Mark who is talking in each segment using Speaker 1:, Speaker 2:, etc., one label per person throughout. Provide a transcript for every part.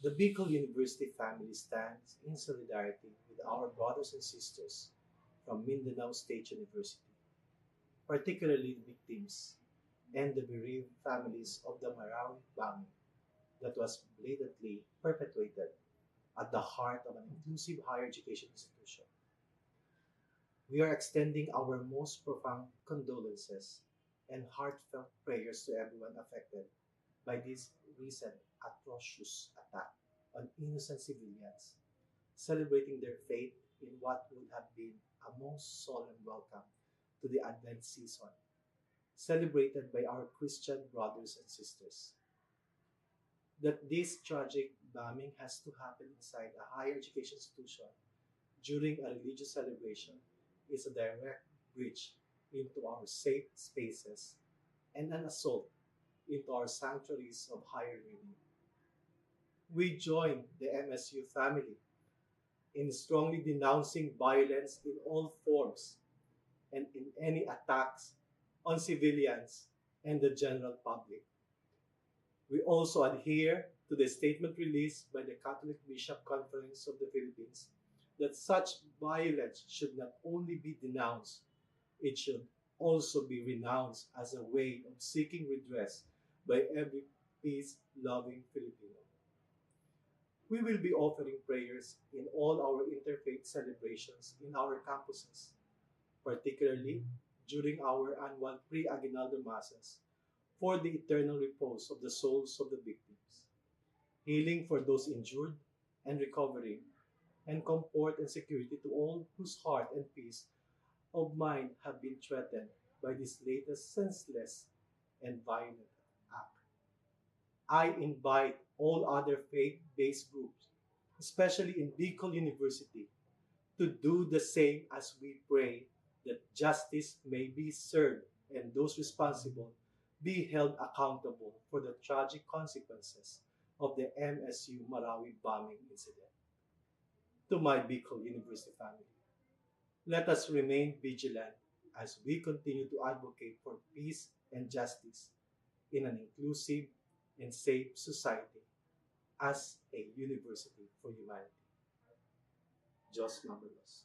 Speaker 1: The Bicol University family stands in solidarity with our brothers and sisters from Mindanao State University, particularly the victims and the bereaved families of the Marawi bombing that was blatantly perpetrated at the heart of an inclusive higher education institution. We are extending our most profound condolences and heartfelt prayers to everyone affected by this recent atrocious attack on innocent civilians, celebrating their faith in what would have been a most solemn welcome to the Advent season, celebrated by our Christian brothers and sisters. That this tragic bombing has to happen inside a higher education institution during a religious celebration is a direct breach into our safe spaces and an assault into our sanctuaries of higher learning. We join the MSU family in strongly denouncing violence in all forms and in any attacks on civilians and the general public. We also adhere to the statement released by the Catholic Bishop Conference of the Philippines that such violence should not only be denounced, it should also be renounced as a way of seeking redress by every peace loving Filipino. We will be offering prayers in all our interfaith celebrations in our campuses, particularly during our annual pre-aguinaldo masses for the eternal repose of the souls of the victims, healing for those injured and recovering, and comfort and security to all whose heart and peace of mind have been threatened by this latest senseless and violent act. I invite all other faith-based groups, especially in Bicol University, to do the same as we pray that justice may be served and those responsible be held accountable for the tragic consequences of the MSU Marawi bombing incident. To my Bicol University family, let us remain vigilant as we continue to advocate for peace and justice in an inclusive and safe society as a university for humanity. Jos Mabulos.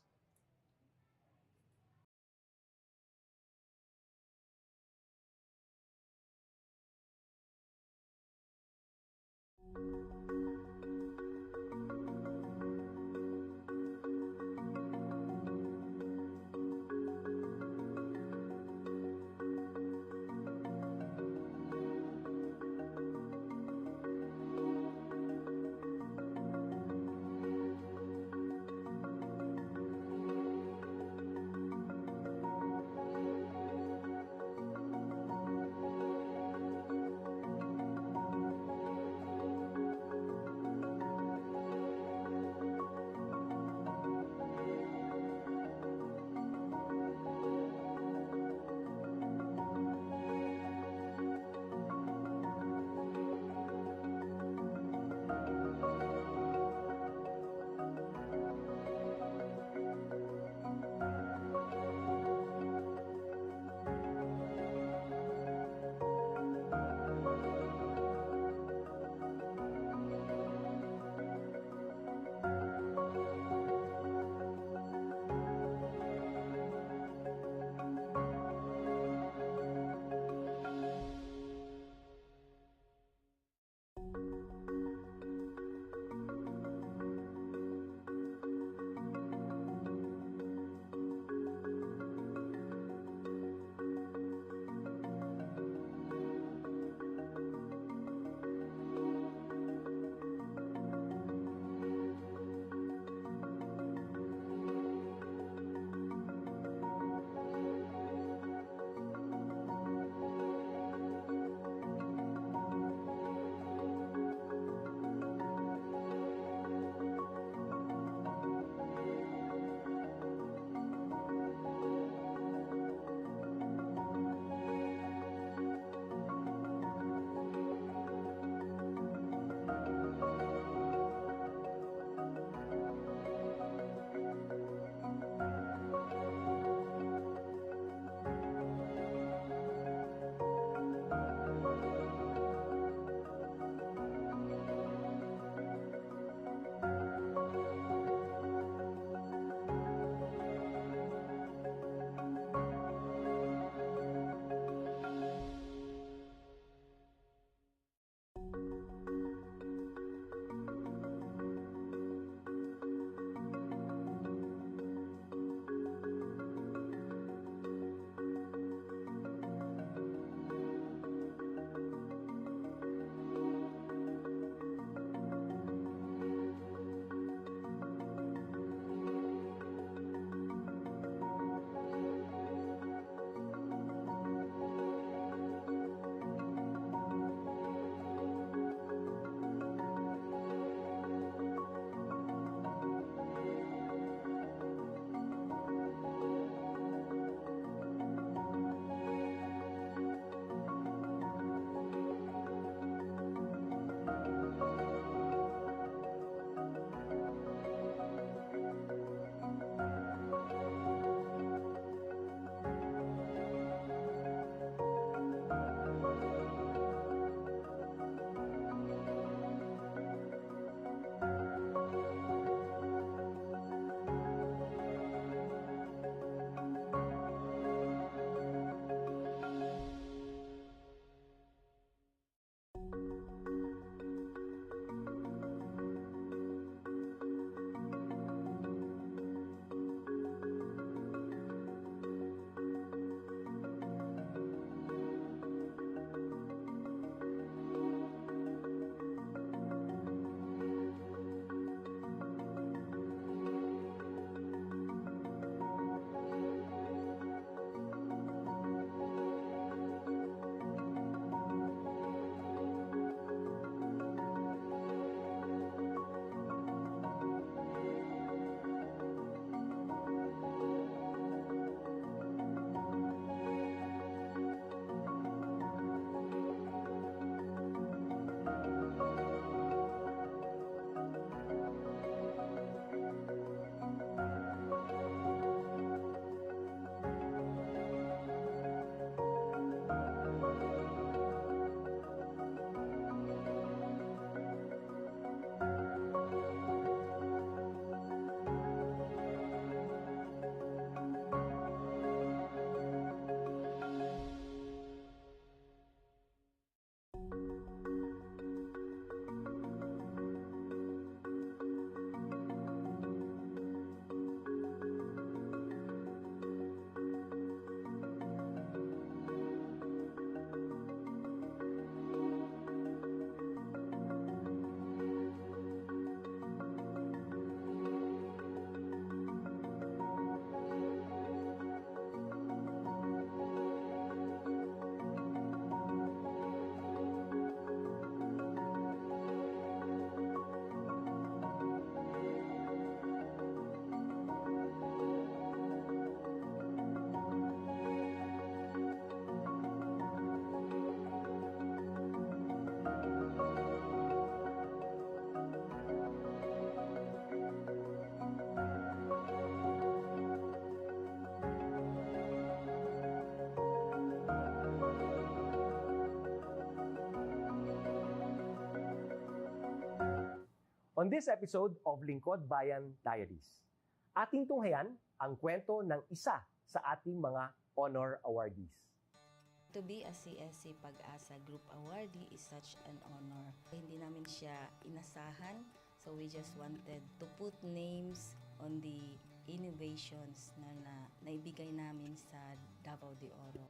Speaker 2: On this episode of Lingkod Bayan Diaries, ating tunghayan ang kwento ng isa sa ating mga honor awardees.
Speaker 3: To be a CSC Pag-asa Group Awardee is such an honor. Hindi namin siya inasahan, so we just wanted to put names on the innovations na naibigay namin sa Davao de Oro.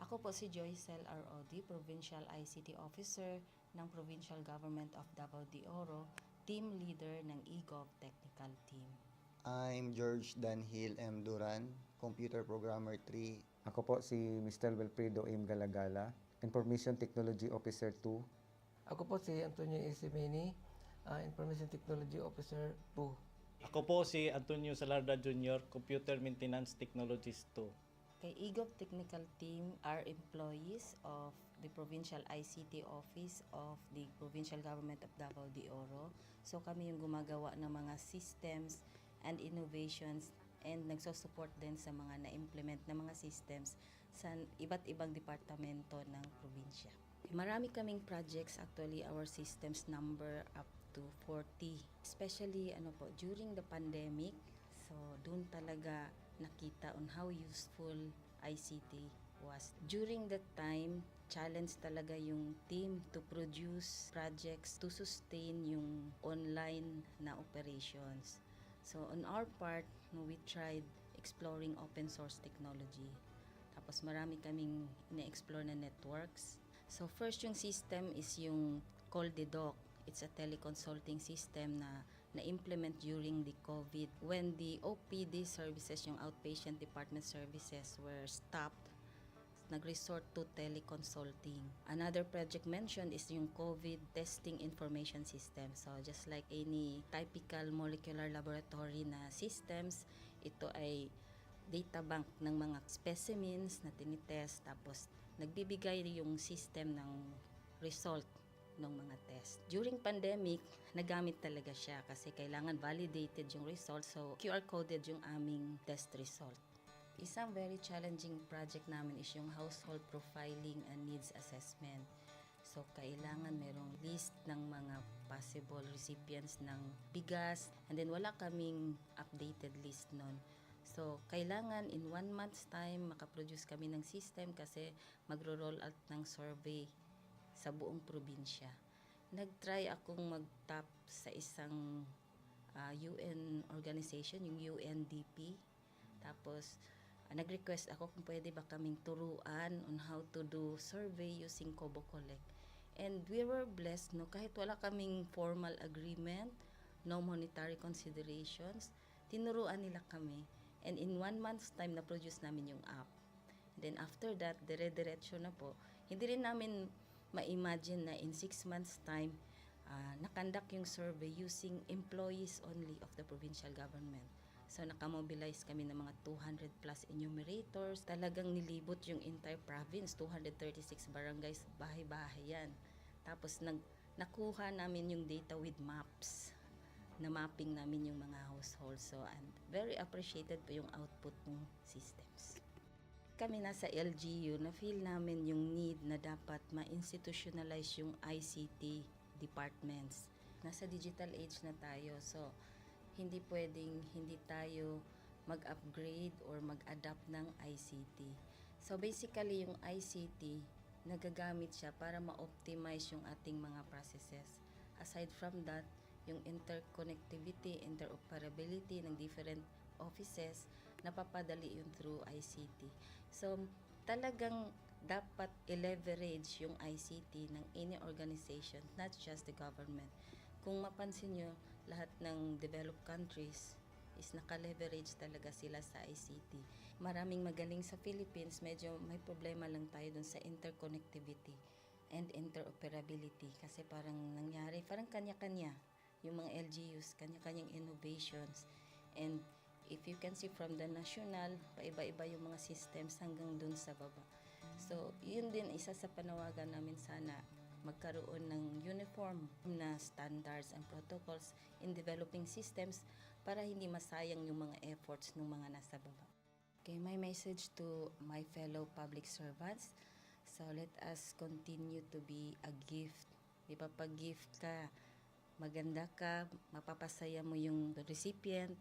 Speaker 3: Ako po si Joycel R.O.D., Provincial ICT Officer ng Provincial Government of Davao de Oro, Team Leader ng eGov Technical Team.
Speaker 4: I'm George Danhil M. Duran, Computer Programmer 3.
Speaker 5: Ako po si Mr. Wilfredo M. Galagala, Information Technology Officer 2.
Speaker 6: Ako po si Antonio Isimini, Information Technology Officer 2.
Speaker 7: Ako po si Antonio Salarda Jr., Computer Maintenance Technologist 2.
Speaker 3: Kay eGov Technical Team are employees of the Provincial ICT Office of the Provincial Government of Davao de Oro. So kami yung gumagawa ng mga systems and innovations and nagsusupport din sa mga na-implement na mga systems sa iba't ibang departamento ng probinsya. Marami kaming projects, actually our systems number up to 40. Especially during the pandemic, so doon talaga nakita on how useful ICT was. During that time, challenge talaga yung team to produce projects to sustain yung online na operations. So on our part, we tried exploring open source technology. Tapos marami kaming ina-explore na networks. So first yung system is yung CallDedoc. It's a teleconsulting system na na-implement during the COVID. When the OPD services, yung outpatient department services, were stopped, nag-resort to teleconsulting. Another project mentioned is yung COVID testing information system. So just like any typical molecular laboratory na systems, ito ay data bank ng mga specimens na tinitest, tapos nagbibigay yung system ng result ng mga test. During pandemic, nagamit talaga siya kasi kailangan validated yung result, so QR coded yung aming test result. Isang very challenging project namin is yung household profiling and needs assessment. So kailangan merong list ng mga possible recipients ng bigas, and then wala kaming updated list nun. So kailangan in 1 month's time makaproduce kami ng system kasi magro-roll out ng survey sa buong probinsya. Nag-try akong mag-tap sa isang UN organization, yung UNDP. Tapos, nag-request ako kung pwede ba kaming turuan on how to do survey using Kobo Collect. And we were blessed, kahit wala kaming formal agreement, no monetary considerations, tinuruan nila kami. And in 1 month's time, na-produce namin yung app. And then after that, dire-diretso na po. Hindi rin namin ma-imagine na in 6 months' time, nakandak yung survey using employees only of the provincial government. So nakamobilize kami ng mga 200 plus enumerators. Talagang nilibot yung entire province, 236 barangays, bahay-bahay yan. Tapos nakuha namin yung data with maps. Na mapping namin yung mga households. So and very appreciated po yung output ng systems. Kami nasa LGU, na-feel namin yung need na dapat ma-institutionalize yung ICT departments. Nasa digital age na tayo, so hindi pwedeng hindi tayo mag-upgrade or mag-adapt ng ICT. So basically, yung ICT, nagagamit siya para ma-optimize yung ating mga processes. Aside from that, yung interconnectivity, interoperability ng different offices, napapadali yun through ICT. So, talagang dapat i-leverage yung ICT ng any organization, not just the government. Kung mapansin nyo, lahat ng developed countries is naka-leverage talaga sila sa ICT. Maraming magaling sa Philippines, medyo may problema lang tayo dun sa interconnectivity and interoperability kasi parang nangyari, parang kanya-kanya yung mga LGUs, kanya-kanyang innovations. And if you can see from the national, paiba-iba yung mga systems hanggang dun sa baba. So, yun din isa sa panawagan namin, sana magkaroon ng uniform na standards and protocols in developing systems para hindi masayang yung mga efforts ng mga nasa baba. Okay, my message to my fellow public servants, so let us continue to be a gift. Di ba, pag gift ka, maganda ka, mapapasaya mo yung recipient,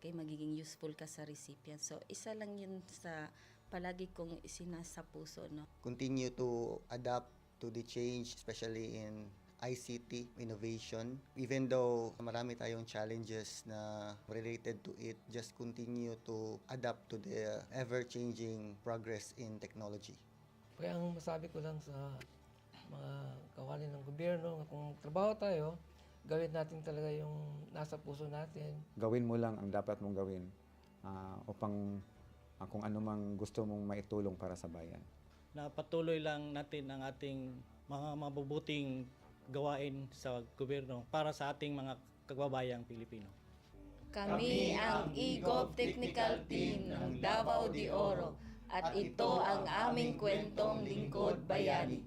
Speaker 3: kay magiging useful ka sa recipient. So, isa lang yun sa palagi kong isinasa puso, no?
Speaker 4: Continue to adapt to the change, especially in ICT innovation. Even though marami tayong challenges na related to it, just continue to adapt to the ever-changing progress in technology.
Speaker 6: Kaya ang masabi ko lang sa mga kawani ng gobyerno, kung trabaho tayo, gawin natin talaga yung nasa puso natin.
Speaker 5: Gawin mo lang ang dapat mong gawin upang kung ano mang gusto mong maitulong para sa bayan.
Speaker 7: Na patuloy lang natin ang ating mga mabubuting gawain sa gobyerno para sa ating mga kababayang Pilipino.
Speaker 3: Kami ang EGOV Technical Team ng Davao de Oro at ito ang aming kwentong lingkod bayani.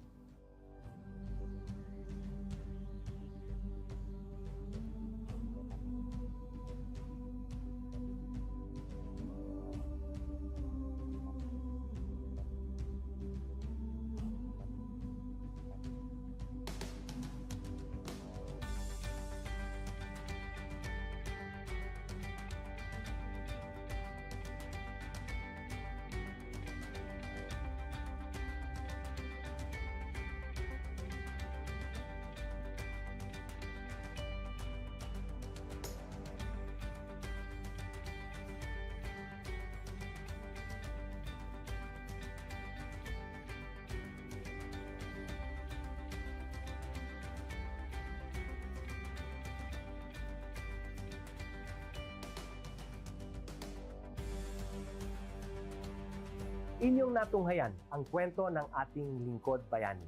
Speaker 2: Inyong natunghayan ang kwento ng ating lingkod bayani.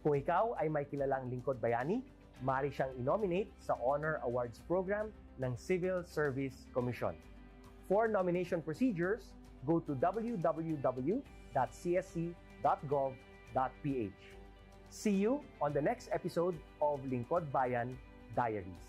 Speaker 2: Kung ikaw ay may kilalang lingkod bayani, maaari siyang i-nominate sa Honor Awards Program ng Civil Service Commission. For nomination procedures, go to www.csc.gov.ph. See you on the next episode of Lingkod Bayan Diaries.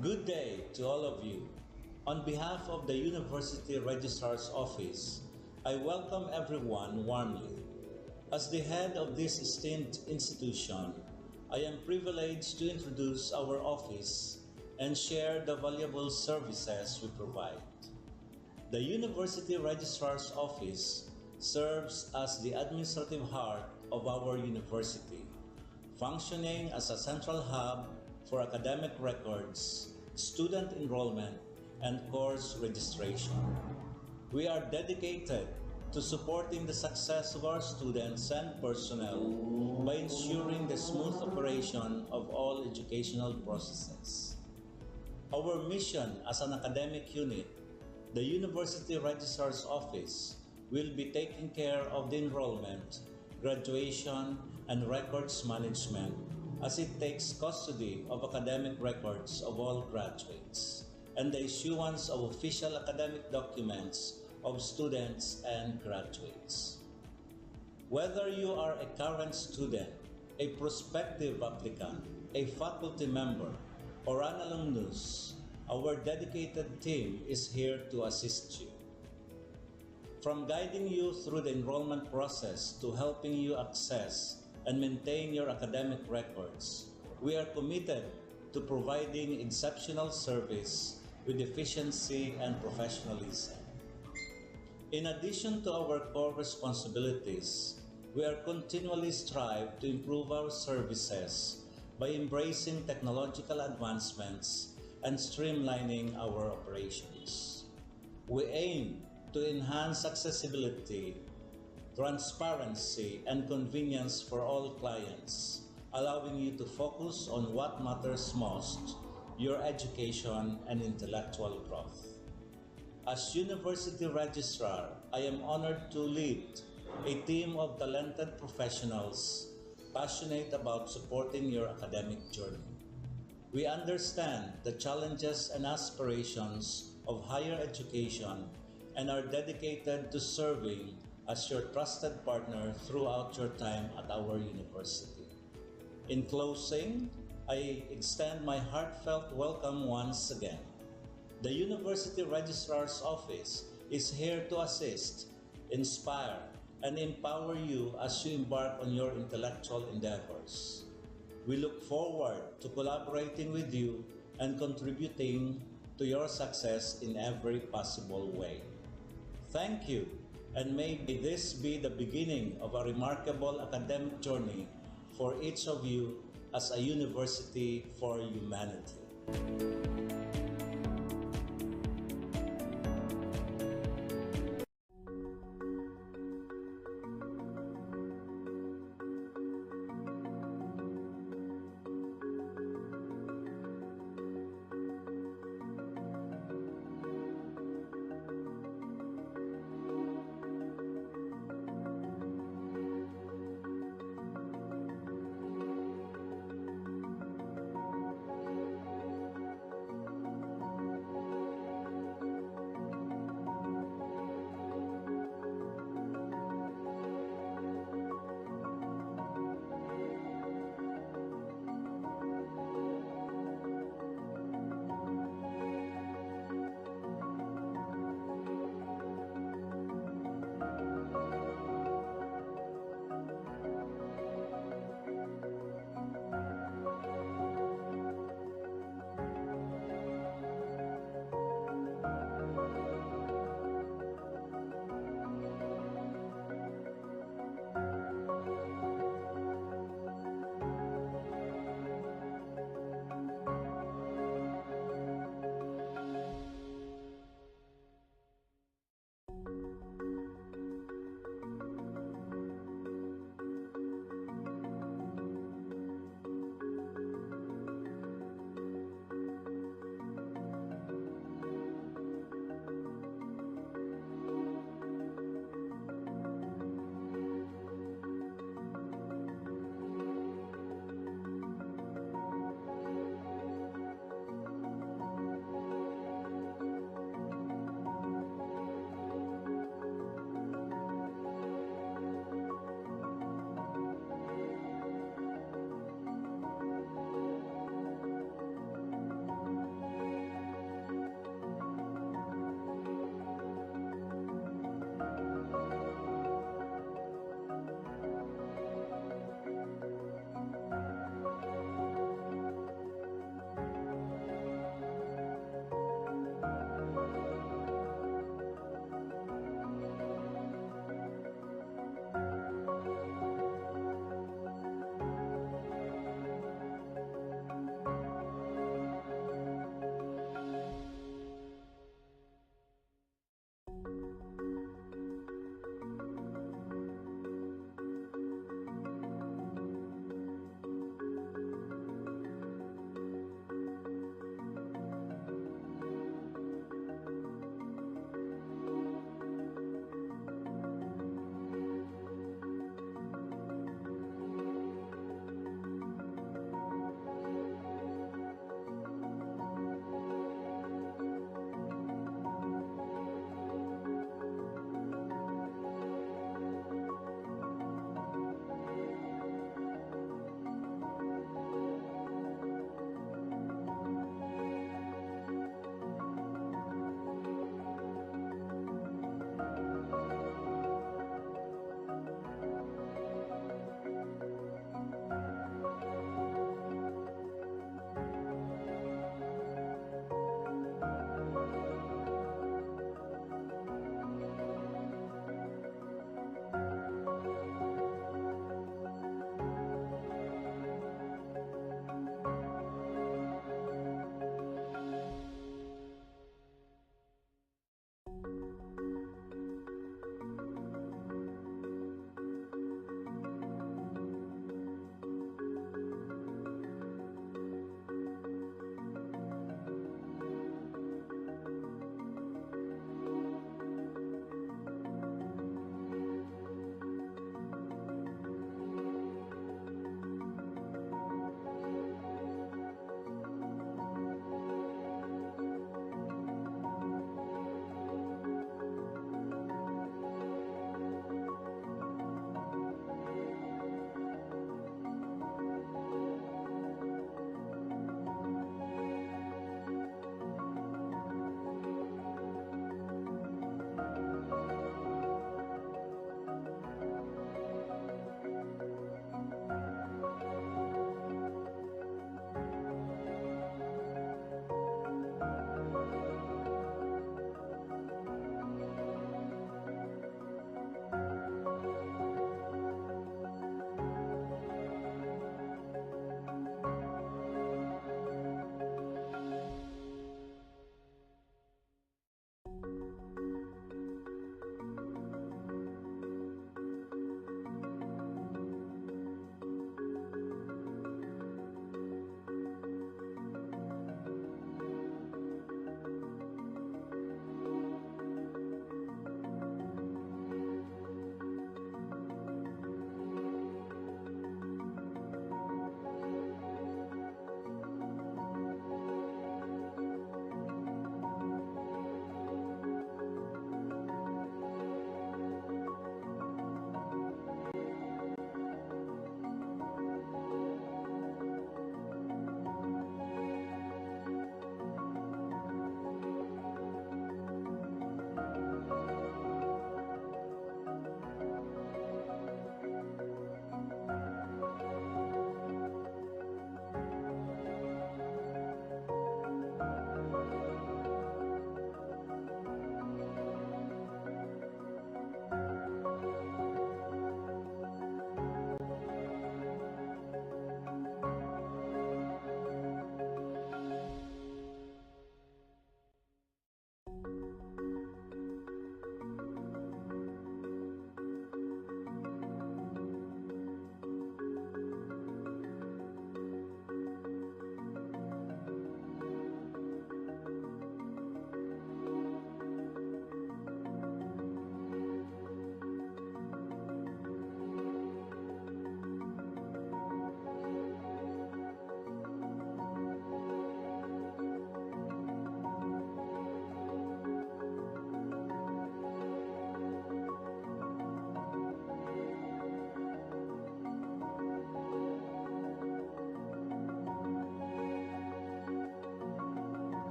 Speaker 8: Good day to all of you. On behalf of the University Registrar's Office, I welcome everyone warmly. As the head of this esteemed institution, I am privileged to introduce our office and share the valuable services we provide. The University Registrar's Office serves as the administrative heart of our university, functioning as a central hub for academic records, student enrollment, and course registration. We are dedicated to supporting the success of our students and personnel by ensuring the smooth operation of all educational processes. Our mission as an academic unit, the University Registrar's Office, will be taking care of the enrollment, graduation, and records management as it takes custody of academic records of all graduates and the issuance of official academic documents of students and graduates. Whether you are a current student, a prospective applicant, a faculty member, or an alumnus, our dedicated team is here to assist you. From guiding you through the enrollment process to helping you access and maintain your academic records, we are committed to providing exceptional service with efficiency and professionalism. In addition to our core responsibilities, we are continually strive to improve our services by embracing technological advancements and streamlining our operations. We aim to enhance accessibility, transparency, and convenience for all clients, allowing you to focus on what matters most, your education and intellectual growth. As University Registrar, I am honored to lead a team of talented professionals passionate about supporting your academic journey. We understand the challenges and aspirations of higher education and are dedicated to serving as your trusted partner throughout your time at our university. In closing, I extend my heartfelt welcome once again. The University Registrar's Office is here to assist, inspire, and empower you as you embark on your intellectual endeavors. We look forward to collaborating with you and contributing to your success in every possible way. Thank you, and may this be the beginning of a remarkable academic journey for each of you as a university for humanity.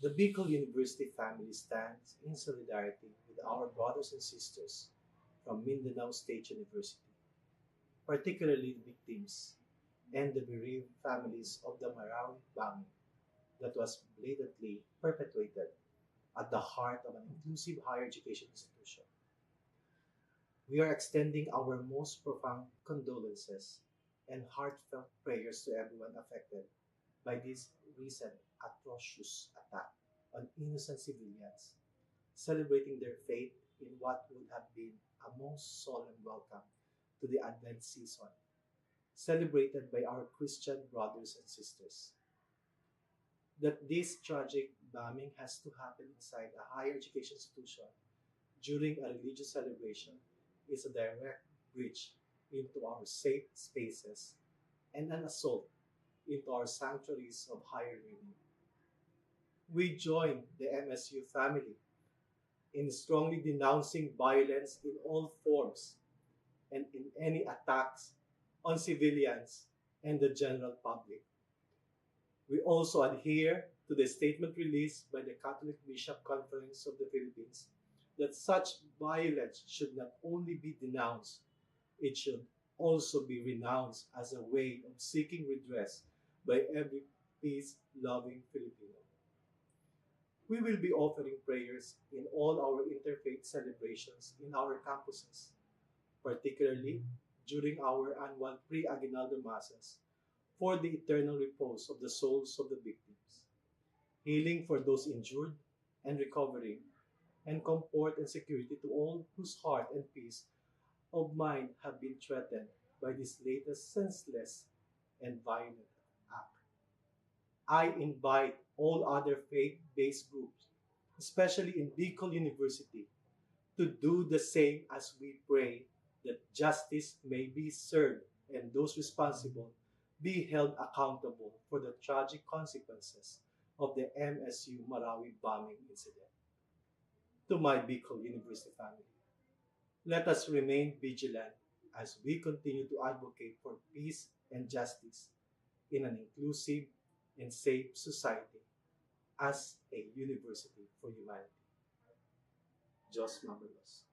Speaker 1: The Bicol University family stands in solidarity with our brothers and sisters from Mindanao State University, particularly the victims and the bereaved families of the Marawi bombing that was blatantly perpetrated at the heart of an inclusive higher education institution. We are extending our most profound condolences and heartfelt prayers to everyone affected by this recent atrocious attack on innocent civilians, celebrating their faith in what would have been a most solemn welcome to the Advent season, celebrated by our Christian brothers and sisters. That this tragic bombing has to happen inside a higher education institution during a religious celebration is a direct breach into our safe spaces and an assault into our sanctuaries of higher learning. We join the MSU family in strongly denouncing violence in all forms and in any attacks on civilians and the general public. We also adhere to the statement released by the Catholic Bishop Conference of the Philippines that such violence should not only be denounced, it should also be renounced as a way of seeking redress by every peace-loving Filipino. We will be offering prayers in all our interfaith celebrations in our campuses, particularly during our annual pre-aguinaldo masses, for the eternal repose of the souls of the victims, healing for those injured and recovering, and comfort and security to all whose heart and peace of mind have been threatened by this latest senseless and violent act. I invite all other faith-based groups, especially in Bicol University, to do the same as we pray that justice may be served and those responsible be held accountable for the tragic consequences of the MSU Marawi bombing incident. To my Bicol University family, let us remain vigilant as we continue to advocate for peace and justice in an inclusive and safe society as a university for humanity. Diyos mabalos.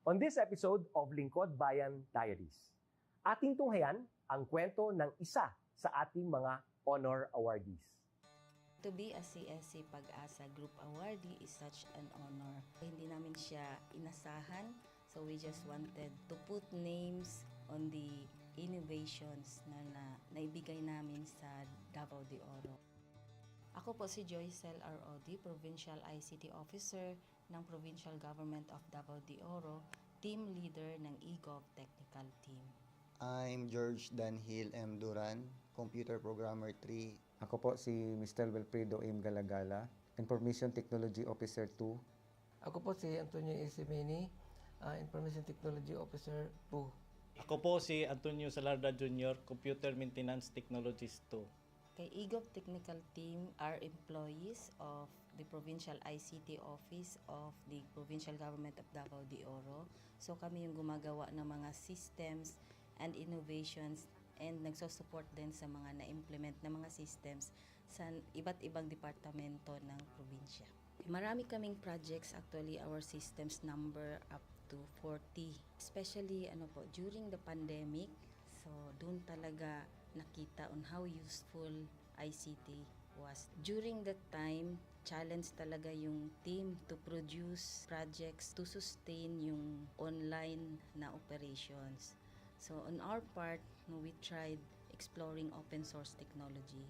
Speaker 2: On this episode of Lingkod Bayan Diaries, ating tunghayan ang kwento ng isa sa ating mga honor awardees.
Speaker 3: To be a CSC Pag-asa Group Awardee is such an honor. Hindi namin siya inasahan, so we just wanted to put names on the innovations na naibigay namin sa Davao de Oro. Ako po si Joycel R.O.D., Provincial ICT Officer ng Provincial Government of Davao de Oro, Team Leader ng eGov Technical Team.
Speaker 4: I'm George Danhil M. Duran, Computer Programmer 3.
Speaker 5: Ako po si Mr. Wilfredo M. Galagala, Information Technology Officer 2.
Speaker 6: Ako po si Antonio Isimini, Information Technology Officer 2.
Speaker 7: Ako po si Antonio Salarda Jr., Computer Maintenance Technologist 2.
Speaker 3: Kay eGov Technical Team are employees of the Provincial ICT Office of the Provincial Government of Davao de Oro. So kami yung gumagawa ng mga systems and innovations and nagsusupport din sa mga na-implement na mga systems sa iba't ibang departamento ng probinsya. Marami kaming projects, actually our systems number up to 40. Especially during the pandemic, so doon talaga nakita on how useful ICT was. During that time, challenge talaga yung team to produce projects to sustain yung online na operations. So on our part, we tried exploring open source technology.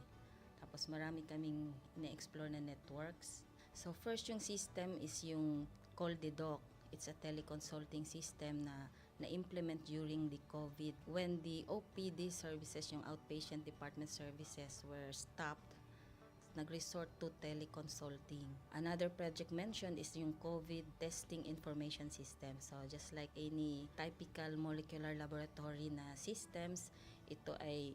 Speaker 3: Tapos marami kaming ina-explore na networks. So first yung system is yung CallDedoc. It's a teleconsulting system na na-implement during the COVID. When the OPD services, yung outpatient department services, were stopped, nag-resort to teleconsulting. Another project mentioned is yung COVID testing information system. So just like any typical molecular laboratory na systems, ito ay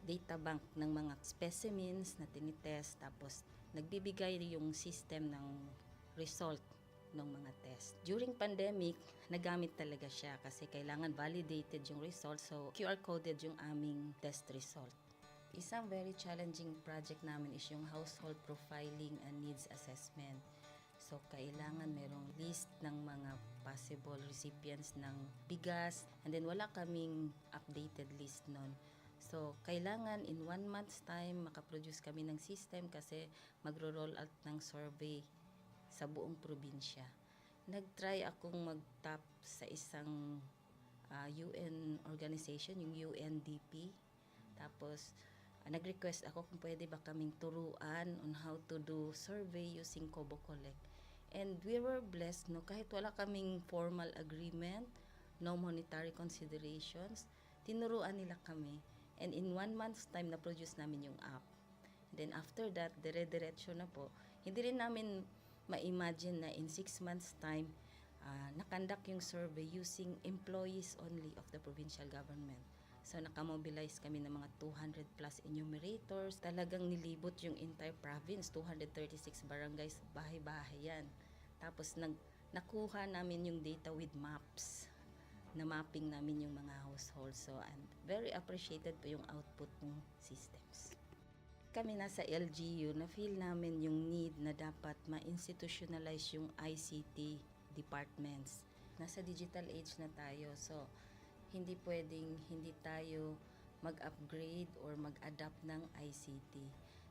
Speaker 3: data bank ng mga specimens na tinitest, tapos nagbibigay yung system ng result ng mga test. During pandemic, nagamit talaga siya kasi kailangan validated yung result, so QR coded yung aming test result. Isang very challenging project namin is yung household profiling and needs assessment. So kailangan merong list ng mga possible recipients ng bigas, and then wala kaming updated list nun. So kailangan in 1 month's time makaproduce kami ng system kasi magro-roll out ng survey sa buong probinsya. Nag-try akong mag-tap sa isang UN organization, yung UNDP. Tapos nag-request ako kung pwede ba kaming turuan on how to do survey using Kobo Collect. And we were blessed, kahit wala kaming formal agreement, no monetary considerations, tinuruan nila kami. And in 1 month's time, na-produce namin yung app. Then after that, dire-diretso na po. Hindi rin namin ma-imagine na in 6 months' time, nakandak yung survey using employees only of the provincial government. So nakamobilize kami ng mga 200 plus enumerators. Talagang nilibot yung entire province, 236 barangays, bahay-bahay yan. Tapos nakuha namin yung data with maps. Na mapping namin yung mga households. So and very appreciated po yung output ng systems. Kami nasa LGU, na-feel namin yung need na dapat ma-institutionalize yung ICT departments. Nasa digital age na tayo, so hindi pwedeng hindi tayo mag-upgrade or mag-adapt ng ICT.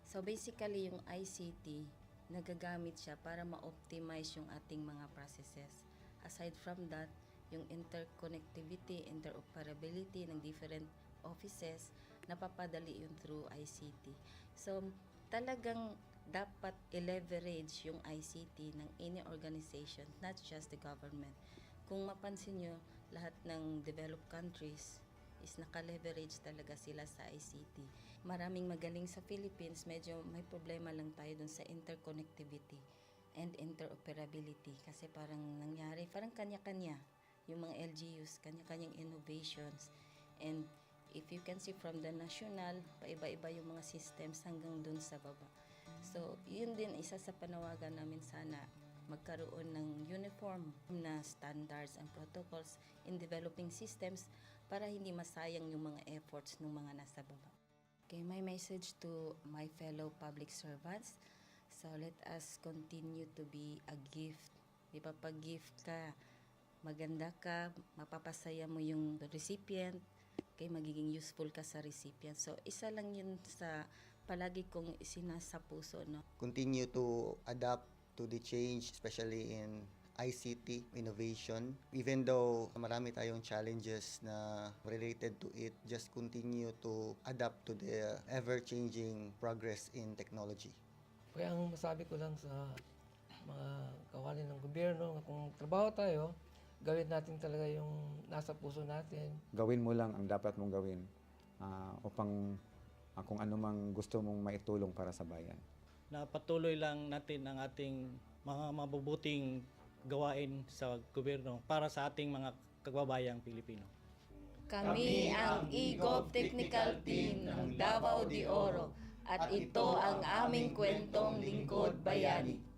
Speaker 3: So basically, yung ICT, nagagamit siya para ma-optimize yung ating mga processes. Aside from that, yung interconnectivity, interoperability ng different offices, napapadali yun through ICT. So, talagang dapat i-leverage yung ICT ng any organization, not just the government. Kung mapansin nyo, lahat ng developed countries is naka-leverage talaga sila sa ICT. Maraming magaling sa Philippines, medyo may problema lang tayo dun sa interconnectivity and interoperability. Kasi parang nangyari, parang kanya-kanya yung mga LGUs, kanya-kanyang innovations. And if you can see from the national, paiba-iba yung mga systems hanggang dun sa baba. So, yun din isa sa panawagan namin, sana magkaroon ng uniform na standards and protocols in developing systems para hindi masayang yung mga efforts ng mga nasa baba. Okay, my message to my fellow public servants, so let us continue to be a gift. Di ba, pag gift ka, maganda ka, mapapasaya mo yung recipient, kay magiging useful ka sa recipient. So, isa lang yun sa palagi kong isinasa puso, no?
Speaker 4: Continue to adapt to the change, especially in ICT innovation. Even though marami tayong challenges na related to it, just continue to adapt to the ever-changing progress in technology.
Speaker 6: Kaya ang masabi ko lang sa mga kawani ng gobyerno, kung trabaho tayo, gawin natin talaga yung nasa puso natin.
Speaker 5: Gawin mo lang ang dapat mong gawin upang kung ano mang gusto mong maitulong para sa bayan.
Speaker 7: Na patuloy lang natin ang ating mga mabubuting gawain sa gobyerno para sa ating mga kababayang Pilipino.
Speaker 3: Kami ang EGOV Technical Team ng Davao de Oro at ito ang aming kwentong Lingkod Bayani.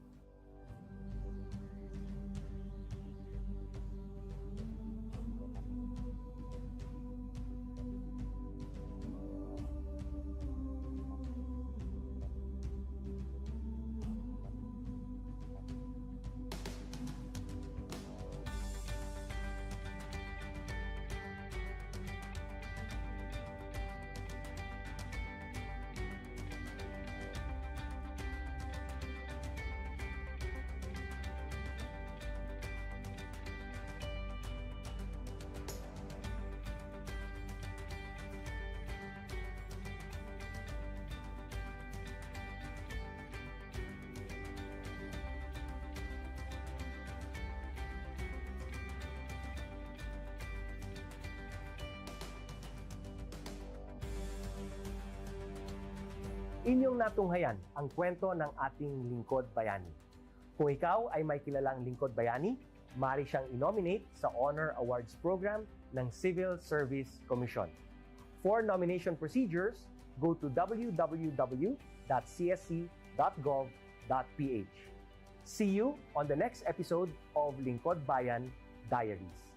Speaker 2: Inyong natunghayan ang kwento ng ating lingkod bayani. Kung ikaw ay may kilalang lingkod bayani, maaari siyang i-nominate sa Honor Awards Program ng Civil Service Commission. For nomination procedures, go to www.csc.gov.ph. See you on the next episode of Lingkod Bayan Diaries.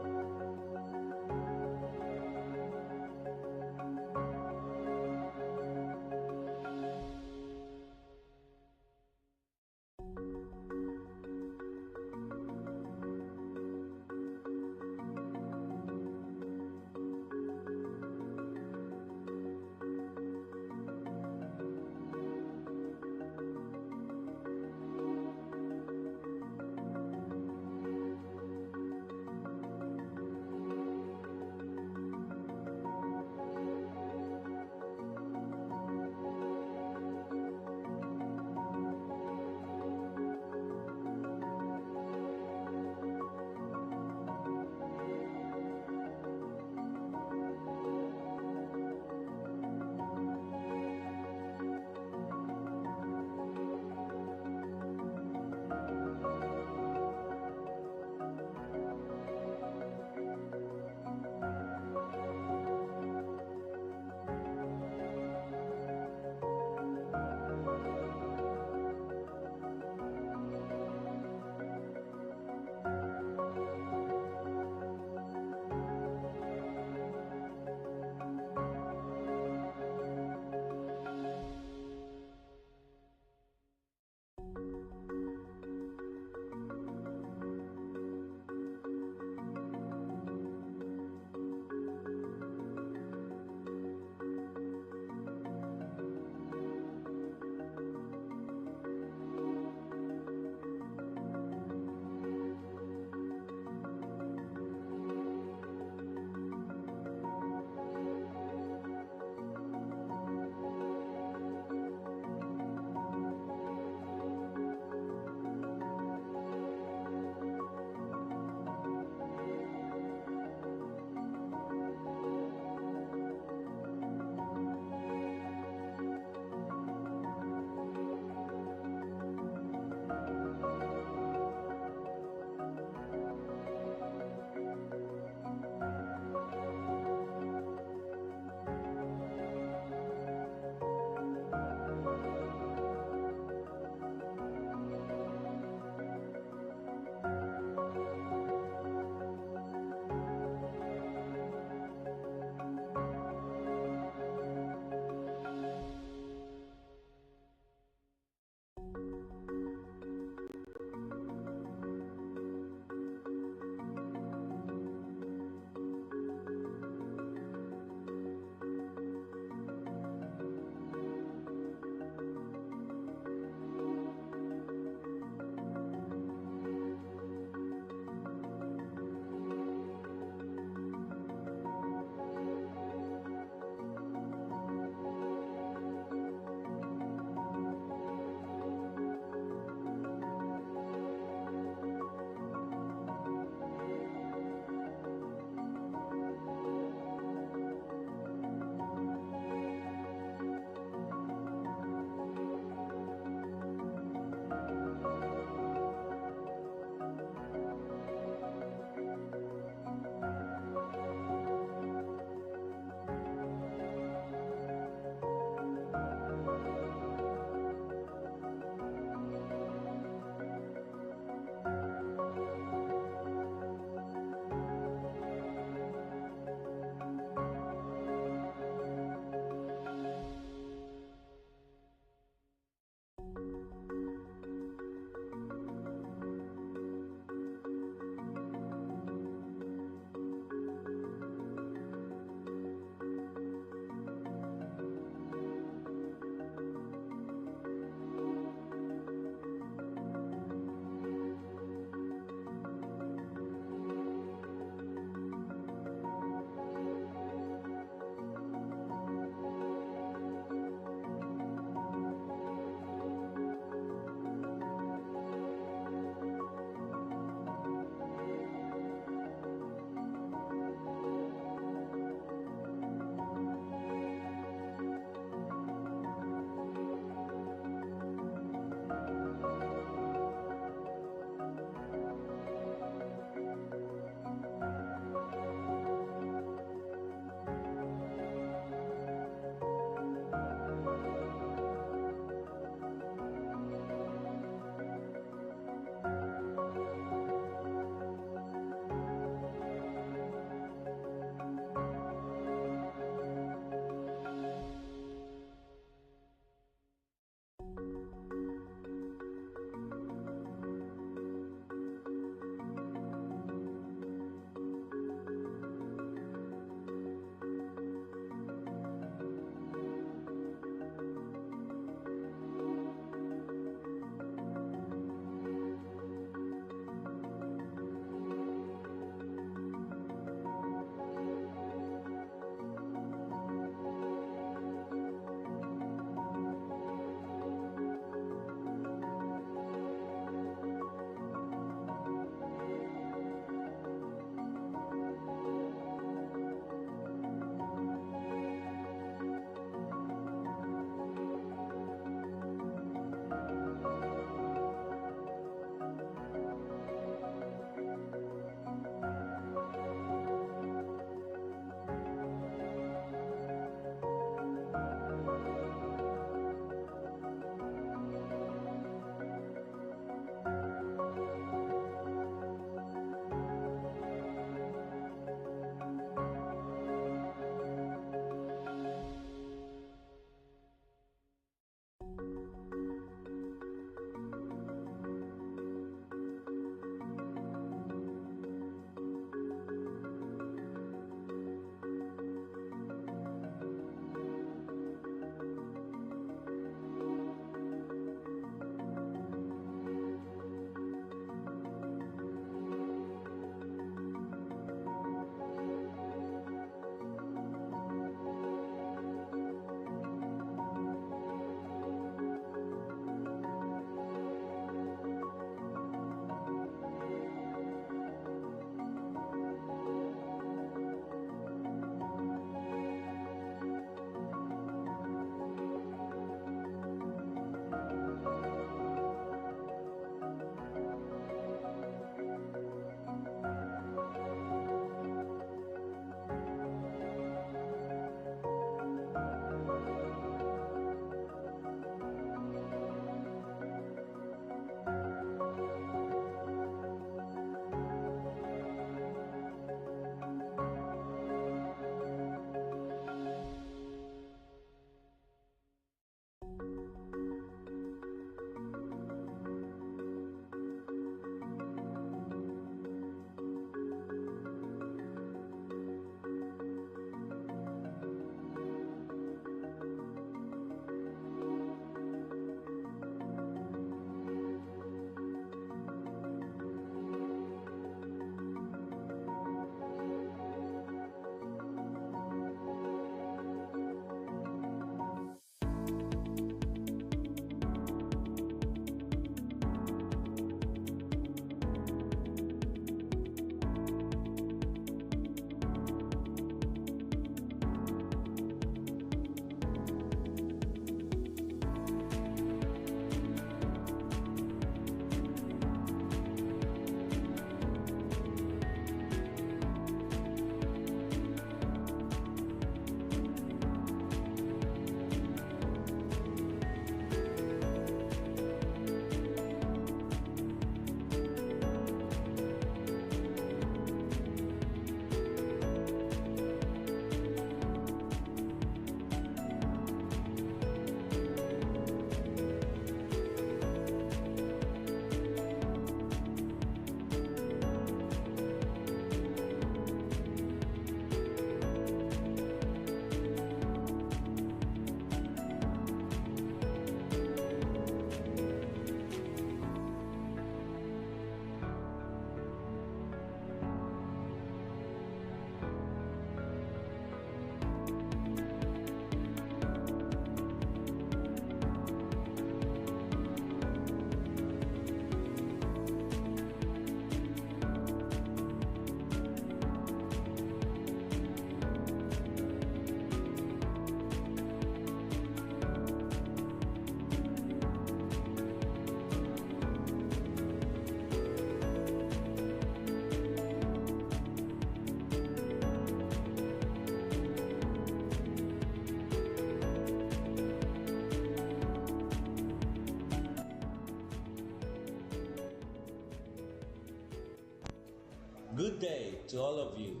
Speaker 8: Good day to all of you.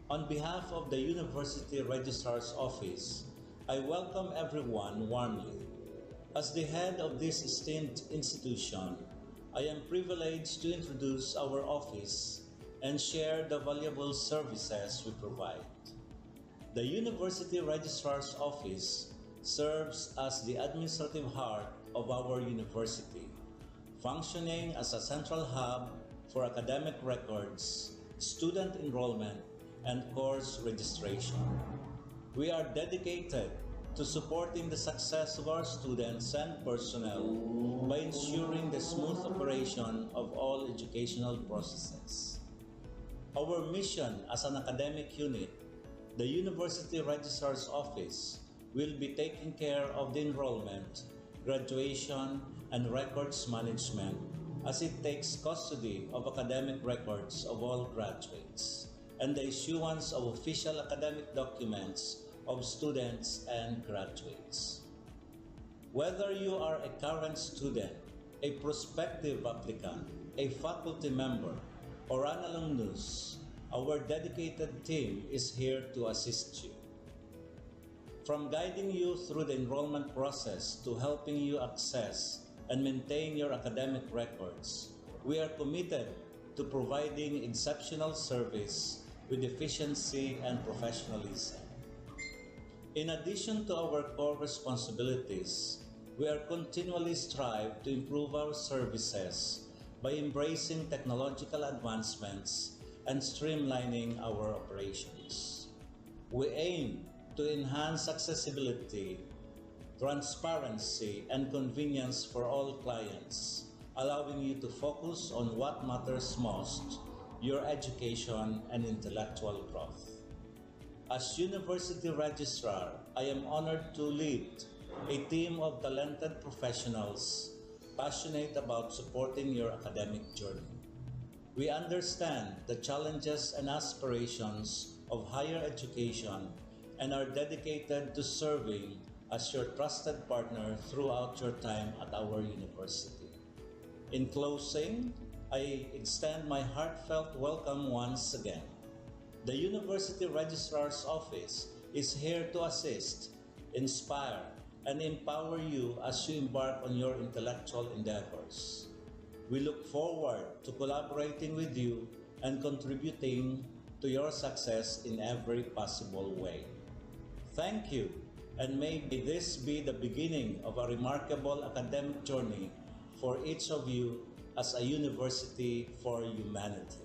Speaker 8: On behalf of the University Registrar's Office, I welcome everyone warmly. As the head of this esteemed institution, I am privileged to introduce our office and share the valuable services we provide. The University Registrar's Office serves as the administrative heart of our university, functioning as a central hub for academic records, student enrollment, and course registration. We are dedicated to supporting the success of our students and personnel by ensuring the smooth operation of all educational processes. Our mission as an academic unit, the University Registrar's Office, will be taking care of the enrollment, graduation, and records management as it takes custody of academic records of all graduates and the issuance of official academic documents of students and graduates. Whether you are a current student, a prospective applicant, a faculty member, or an alumnus, our dedicated team is here to assist you. From guiding you through the enrollment process to helping you access and maintain your academic records, we are committed to providing exceptional service with efficiency and professionalism. In addition to our core responsibilities, we are continually strive to improve our services by embracing technological advancements and streamlining our operations. We aim to enhance accessibility, transparency, and convenience for all clients, allowing you to focus on what matters most, your education and intellectual growth. As University Registrar, I am honored to lead a team of talented professionals passionate about supporting your academic journey. We understand the challenges and aspirations of higher education and are dedicated to serving as your trusted partner throughout your time at our university. In closing, I extend my heartfelt welcome once again. The University Registrar's Office is here to assist, inspire, and empower you as you embark on your intellectual endeavors. We look forward to collaborating with you and contributing to your success in every possible way. Thank you, and may this be the beginning of a remarkable academic journey for each of you as a university for humanity.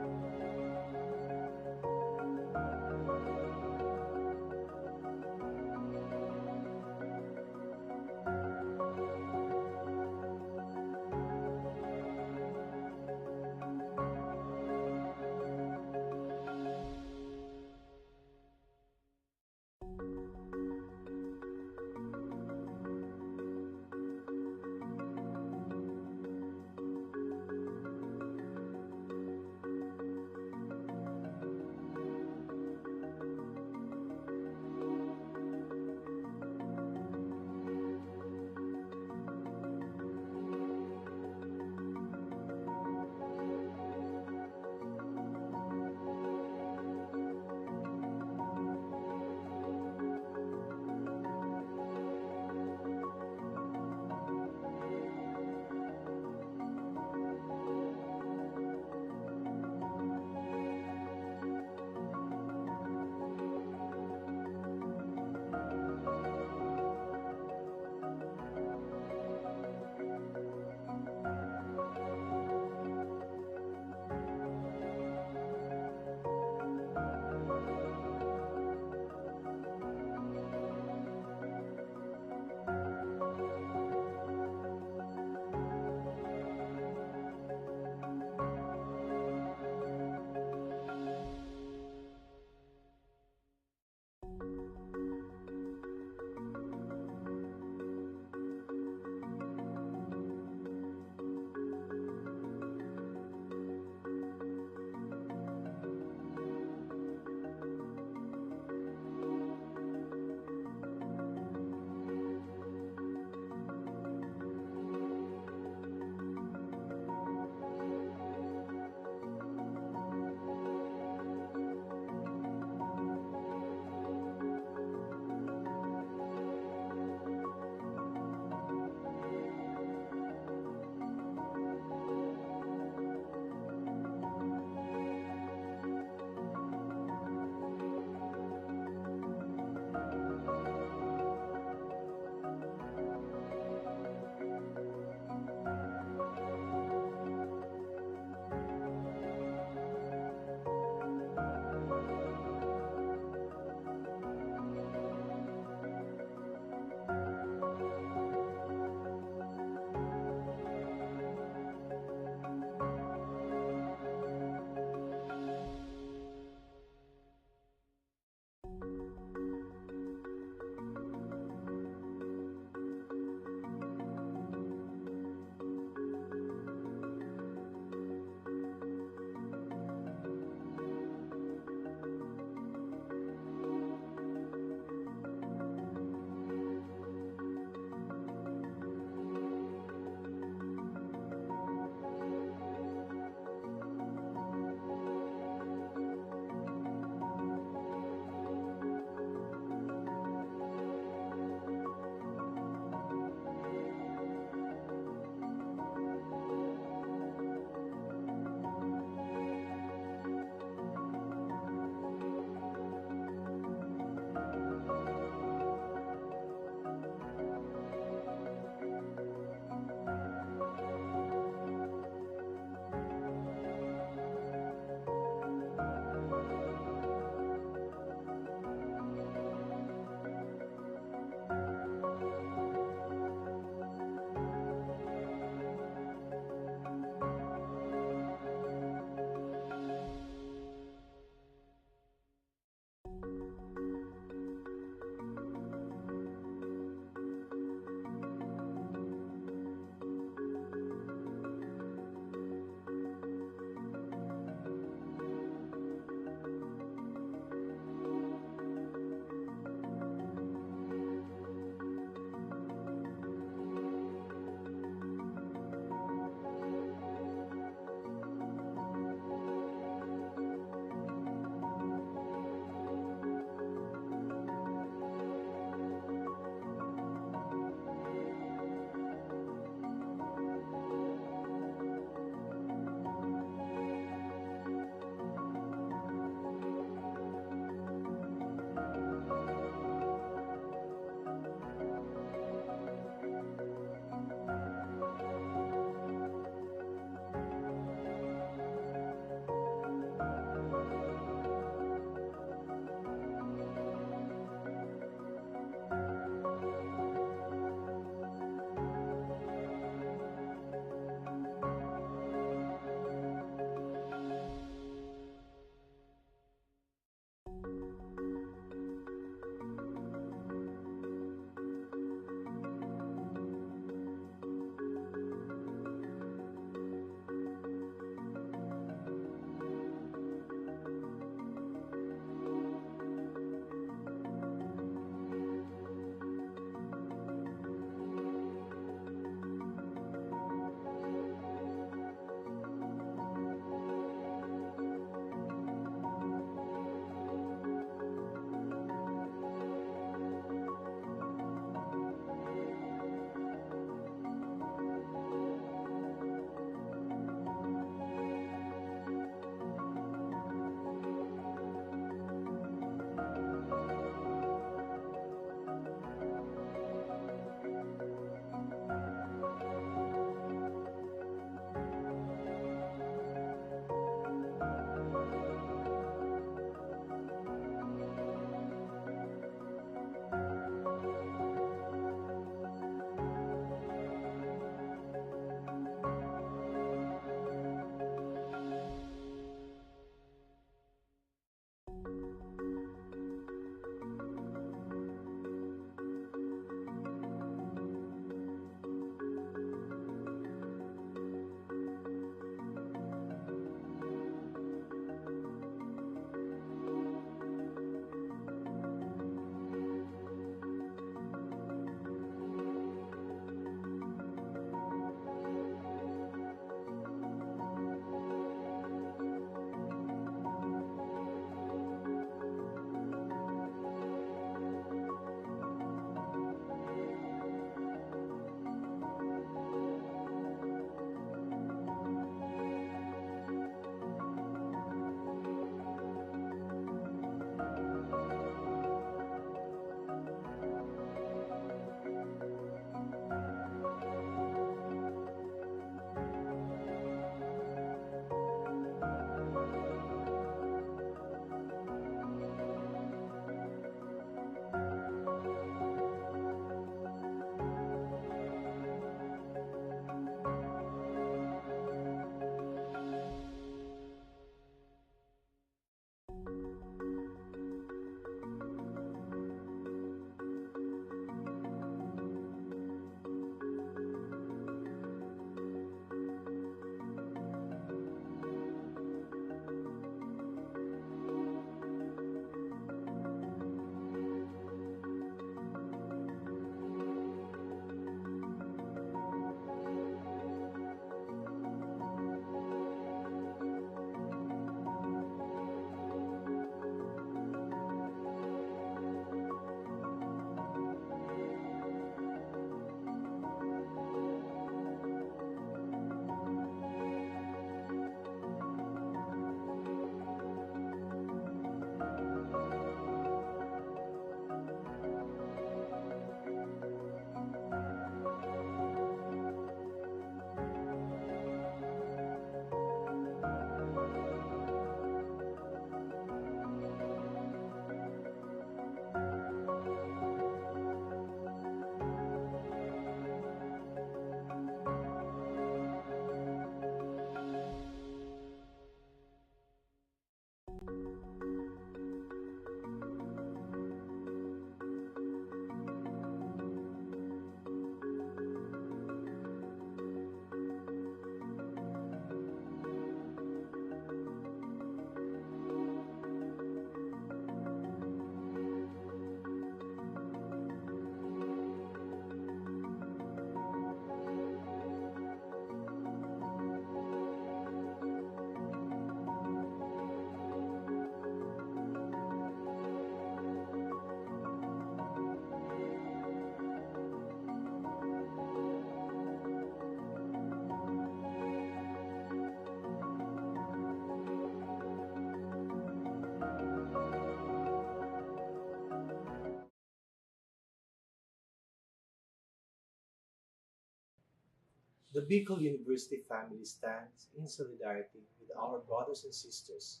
Speaker 1: The Bicol University family stands in solidarity with our brothers and sisters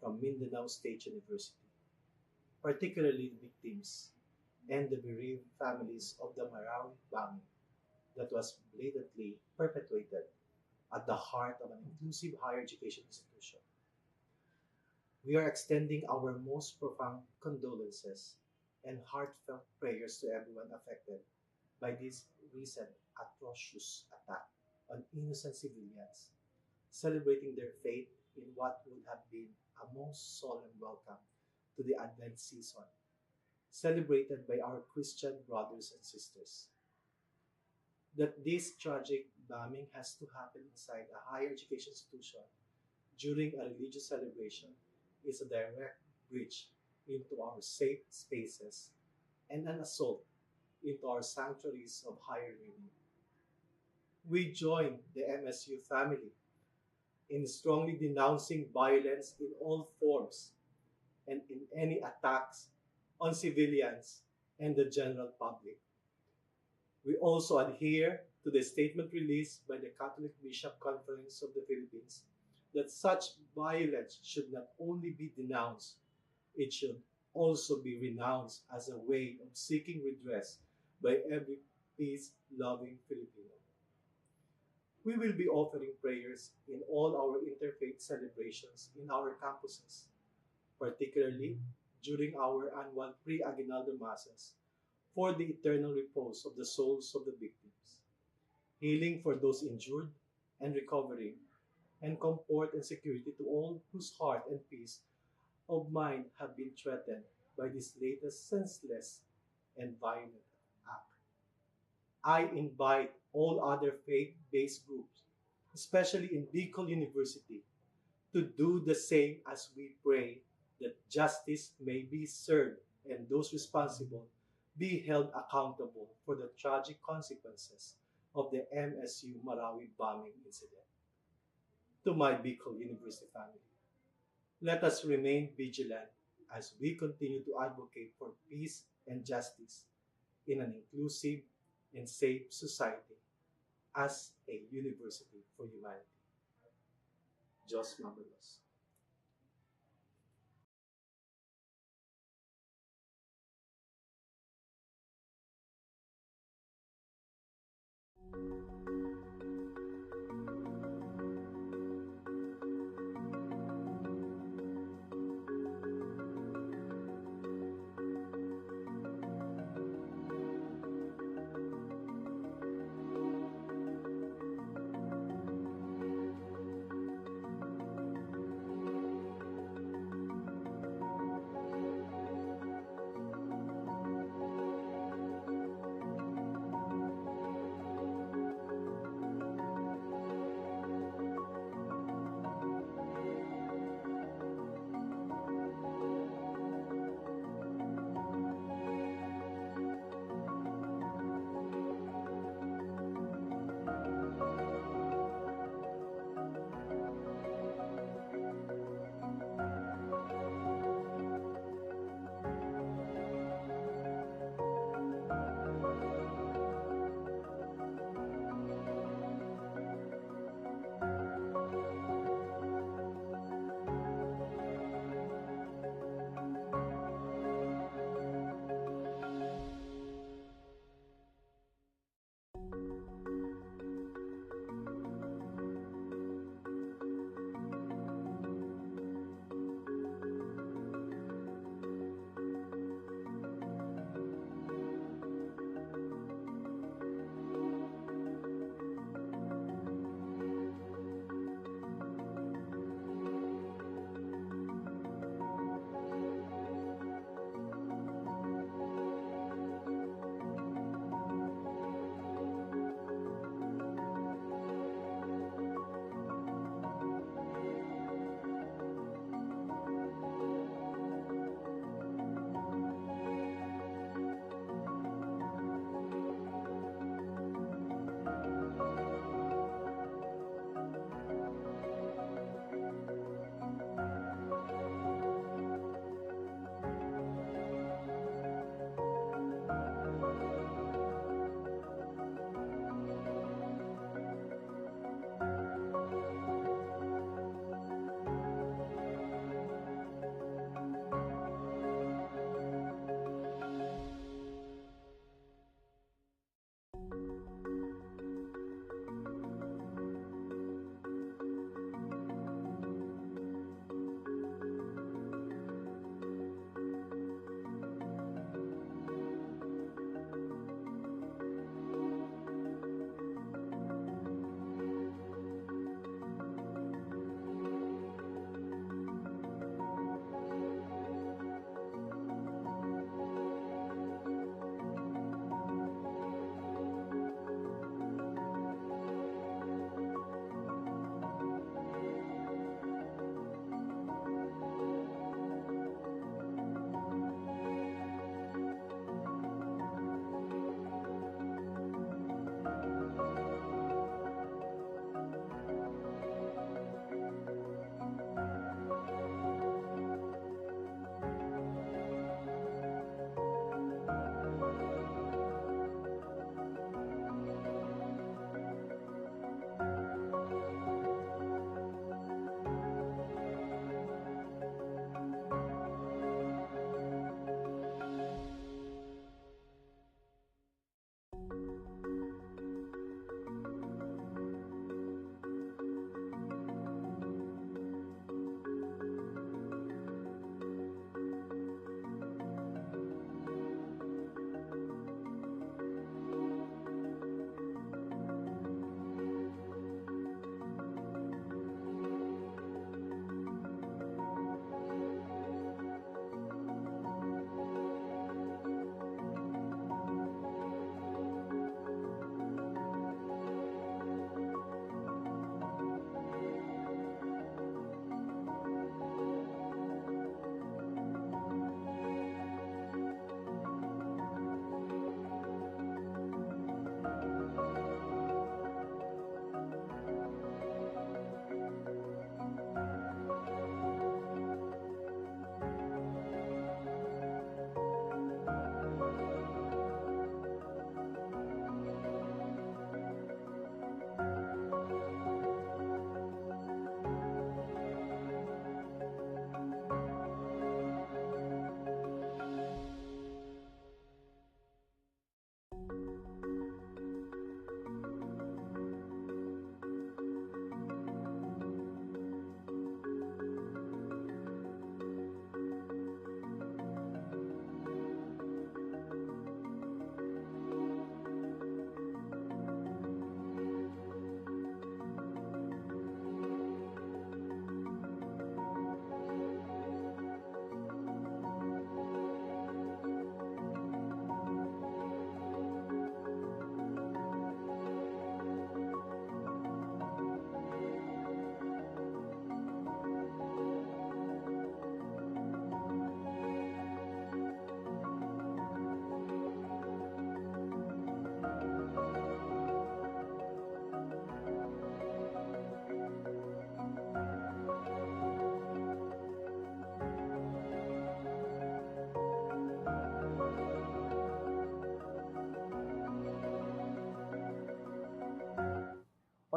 Speaker 1: from Mindanao State University, particularly the victims and the bereaved families of the Marawi bombing that was blatantly perpetrated at the heart of an inclusive higher education institution. We are extending our most profound condolences and heartfelt prayers to everyone affected by this recent atrocious attack on innocent civilians, celebrating their faith in what would have been a most solemn welcome to the Advent season, celebrated by our Christian brothers and sisters. That this tragic bombing has to happen inside a higher education institution during a religious celebration is a direct breach into our safe spaces and an assault into our sanctuaries of higher learning. We join the MSU family in strongly denouncing violence in all forms and in any attacks on civilians and the general public. We also adhere to the statement released by the Catholic Bishop Conference of the Philippines that such violence should not only be denounced, it should also be renounced as a way of seeking redress by every peace-loving Filipino. We will be offering prayers in all our interfaith celebrations in our campuses, particularly during our annual pre-aguinaldo masses for the eternal repose of the souls of the victims, healing for those injured and recovering, and comfort and security to all whose heart and peace of mind have been threatened by this latest senseless and violent act. I invite all other faith-based groups, especially in Bicol University, to do the same as we pray that justice may be served and those responsible be held accountable for the tragic consequences of the MSU Marawi bombing incident. To my Bicol University family, let us remain vigilant as we continue to advocate for peace and justice in an inclusive and safe society as a university for humanity. Diyos mabalos.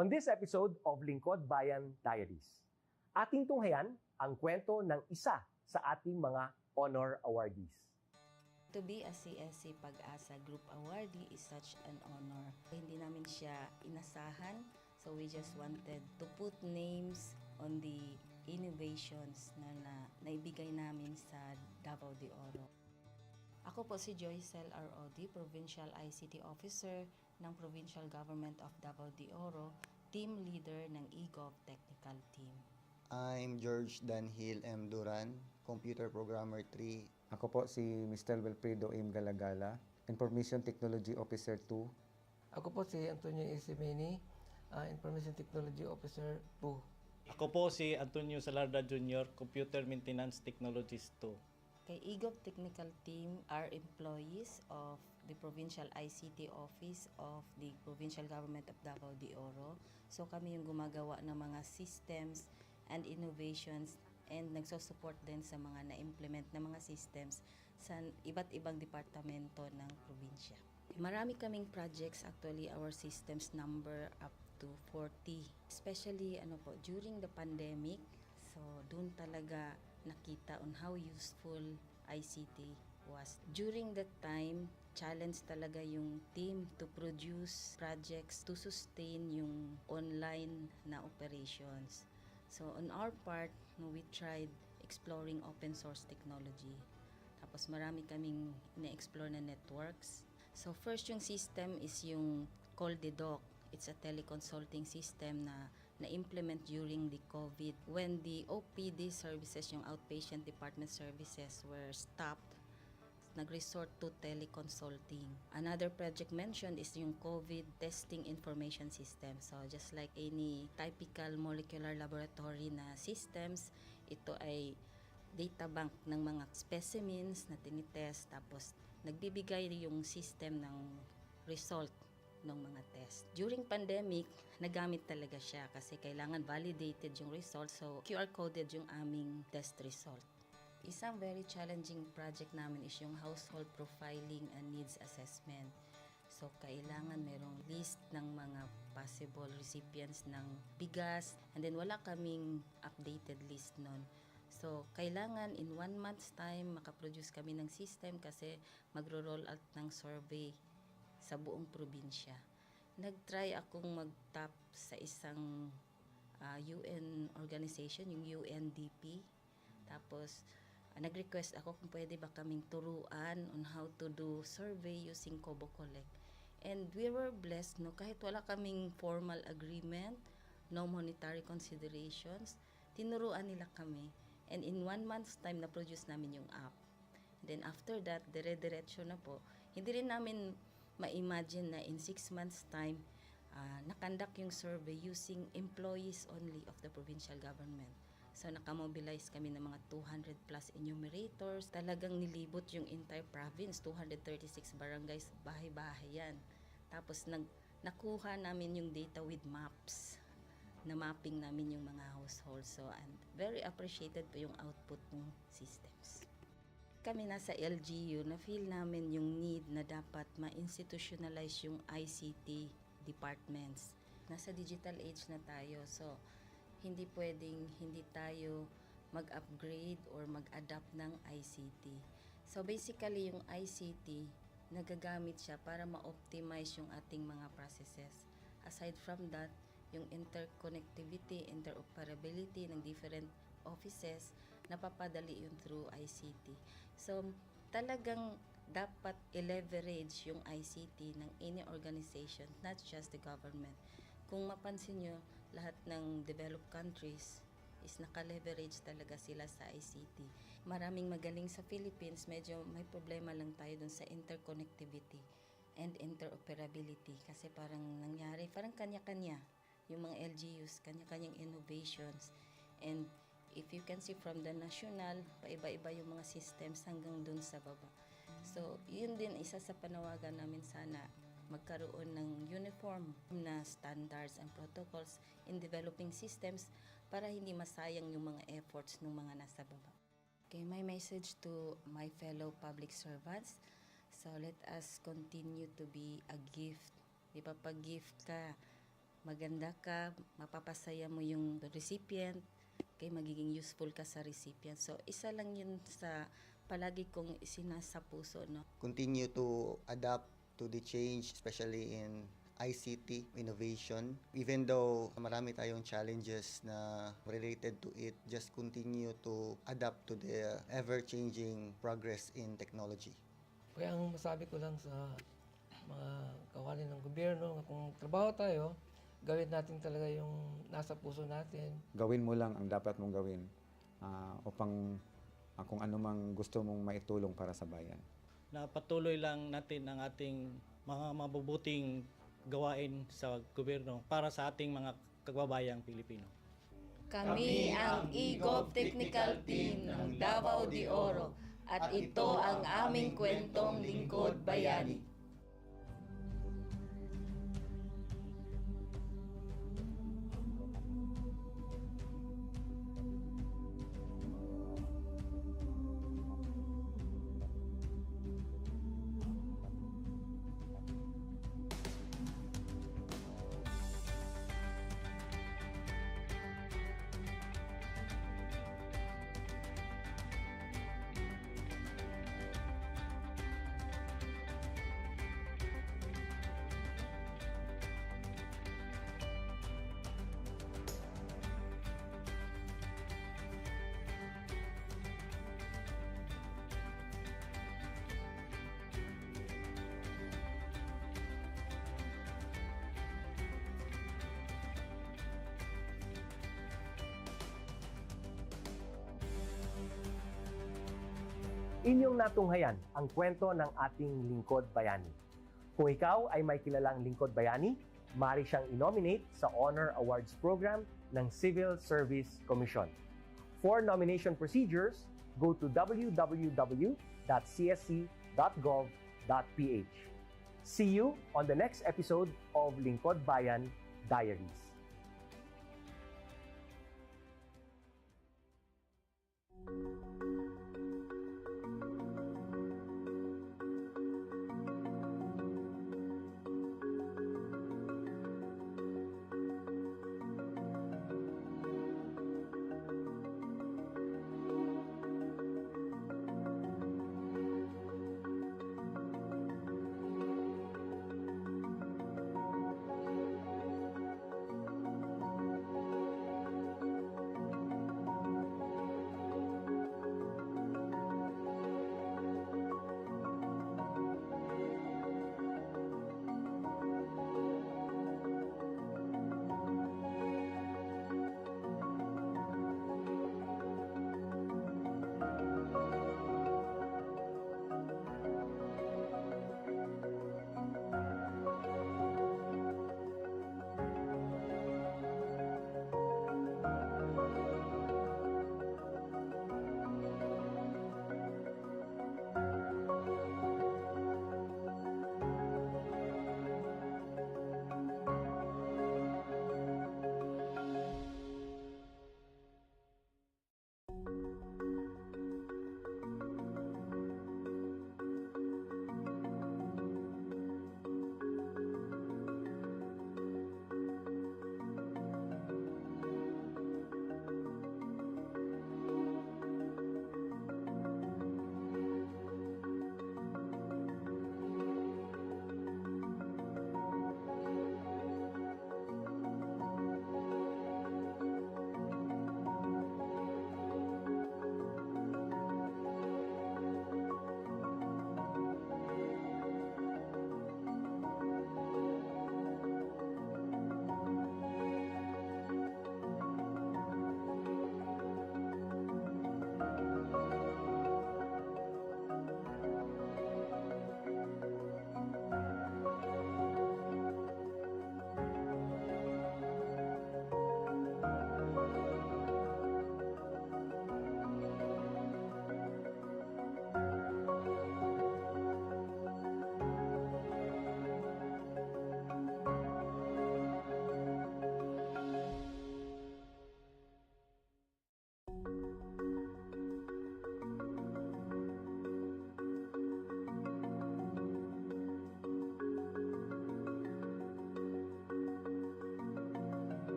Speaker 2: On this episode of Lingkod Bayan Diaries, ating tunghayan ang kwento ng isa sa ating mga honor awardees.
Speaker 3: To be a CSC Pag-asa Group Awardee is such an honor. Hindi namin siya inasahan, so we just wanted to put names on the innovations na naibigay namin sa Davao de Oro. Ako po si Joycel R.O.D., Provincial ICT Officer ng Provincial Government of Davao de Oro, Team Leader ng eGov Technical Team.
Speaker 4: I'm George Danhil M. Duran, Computer Programmer 3.
Speaker 5: Ako po si Mr. Wilfredo M. Galagala, Information Technology Officer 2.
Speaker 6: Ako po si Antonio Isimeni, Information Technology Officer 2.
Speaker 7: Ako po si Antonio Salarda Jr., Computer Maintenance Technologist 2.
Speaker 3: Kay eGov Technical Team are employees of the Provincial ICT Office of the Provincial Government of Davao de Oro. So kami yung gumagawa ng mga systems and innovations and nagsusupport din sa mga na-implement na mga systems sa iba't ibang departamento ng probinsya. Marami kaming projects, actually our systems number up to 40. Especially during the pandemic, so doon talaga nakita on how useful ICT was. During that time, challenge talaga yung team to produce projects to sustain yung online na operations. So on our part, we tried exploring open source technology. Tapos marami kaming na-explore na networks. So first yung system is yung CallDedoc. It's a teleconsulting system na na-implement during the COVID. When the OPD services, yung outpatient department services were stopped, nag-resort to teleconsulting. Another project mentioned is yung COVID testing information system. So just like any typical molecular laboratory na systems, ito ay data bank ng mga specimens na tinitest, tapos nagbibigay yung system ng result ng mga test. During pandemic, nagamit talaga siya kasi kailangan validated yung result, so QR coded yung aming test result. Isang very challenging project namin is yung household profiling and needs assessment. So, kailangan merong list ng mga possible recipients ng bigas, and then wala kaming updated list nun. So, kailangan in 1 month's time makaproduce kami ng system kasi magro-roll out ng survey sa buong probinsya. Nag-try akong mag-tap sa isang UN organization, yung UNDP. Tapos, nag-request ako kung pwede ba kaming turuan on how to do survey using Kobo Collect. And we were blessed, kahit wala kaming formal agreement, no monetary considerations, tinuruan nila kami. And in 1 month's time, na-produce namin yung app. Then after that, dire-diretso na po. Hindi rin namin ma-imagine na in 6 months' time, nakandak yung survey using employees only of the provincial government. So, nakamobilize kami ng mga 200 plus enumerators. Talagang nilibot yung entire province, 236 barangays, bahay-bahay yan. Tapos, nakuha namin yung data with maps. Na mapping namin yung mga households. So, and very appreciated po yung output ng systems. Kami nasa LGU, na-feel namin yung need na dapat ma-institutionalize yung ICT departments. Nasa digital age na tayo, so hindi pwedeng hindi tayo mag-upgrade or mag-adapt ng ICT. So basically, yung ICT, nagagamit siya para ma-optimize yung ating mga processes. Aside from that, yung interconnectivity, interoperability ng different offices, napapadali yun through ICT. So talagang dapat i-leverage yung ICT ng any organization, not just the government. Kung mapansin nyo, lahat ng developed countries is naka-leverage talaga sila sa ICT. Maraming magaling sa Philippines, medyo may problema lang tayo dun sa interconnectivity and interoperability kasi parang nangyari, parang kanya-kanya yung mga LGUs, kanya-kanyang innovations. And if you can see from the national, paiba-iba yung mga systems hanggang dun sa baba. So, yun din isa sa panawagan namin sana magkaroon ng uniform na standards and protocols in developing systems para hindi masayang yung mga efforts ng mga nasa baba. Okay, my message to my fellow public servants, so let us continue to be a gift. Di ba, pag gift ka, maganda ka, mapapasaya mo yung recipient, kay magiging useful ka sa recipient. So, isa lang yun sa palagi kong isinasa puso, no?
Speaker 4: Continue to adapt to the change, especially in ICT innovation. Even though marami tayong challenges na related to it, just continue to adapt to the ever-changing progress in technology.
Speaker 6: Kaya ang masabi ko lang sa mga kawani ng gobyerno, kung trabaho tayo, gawin natin talaga yung nasa puso natin.
Speaker 5: Gawin mo lang ang dapat mong gawin upang kung ano mang gusto mong maitulong para sa bayan.
Speaker 7: Na patuloy lang natin ang ating mga mabubuting gawain sa gobyerno para sa ating mga kababayang Pilipino.
Speaker 3: Kami ang EGOV Technical Team ng Davao de Oro at ito ang aming kwentong lingkod bayani.
Speaker 2: Inyong natunghayan ang kwento ng ating lingkod bayani. Kung ikaw ay may kilalang lingkod bayani, maaari siyang i-nominate sa Honor Awards Program ng Civil Service Commission. For nomination procedures, go to www.csc.gov.ph. See you on the next episode of Lingkod Bayan Diaries.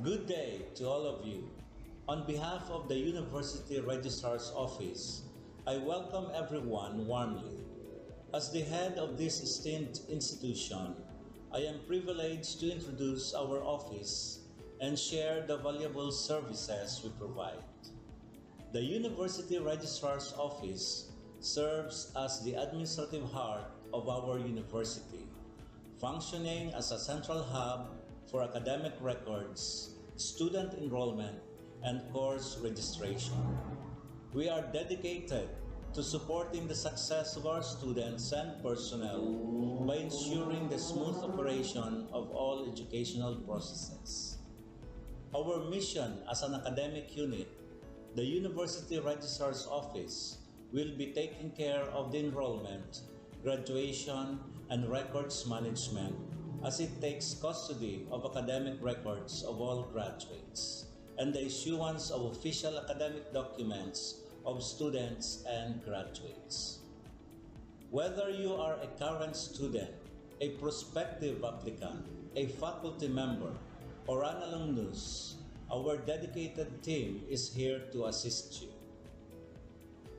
Speaker 8: Good day to all of you. On behalf of the University Registrar's Office, I welcome everyone warmly. As the head of this esteemed institution, I am privileged to introduce our office and share the valuable services we provide. The University Registrar's Office serves as the administrative heart of our university, functioning as a central hub for academic records, student enrollment, and course registration. We are dedicated to supporting the success of our students and personnel by ensuring the smooth operation of all educational processes. Our mission as an academic unit, the University Registrar's Office, will be taking care of the enrollment, graduation, and records management as it takes custody of academic records of all graduates and the issuance of official academic documents of students and graduates. Whether you are a current student, a prospective applicant, a faculty member, or an alumnus, our dedicated team is here to assist you.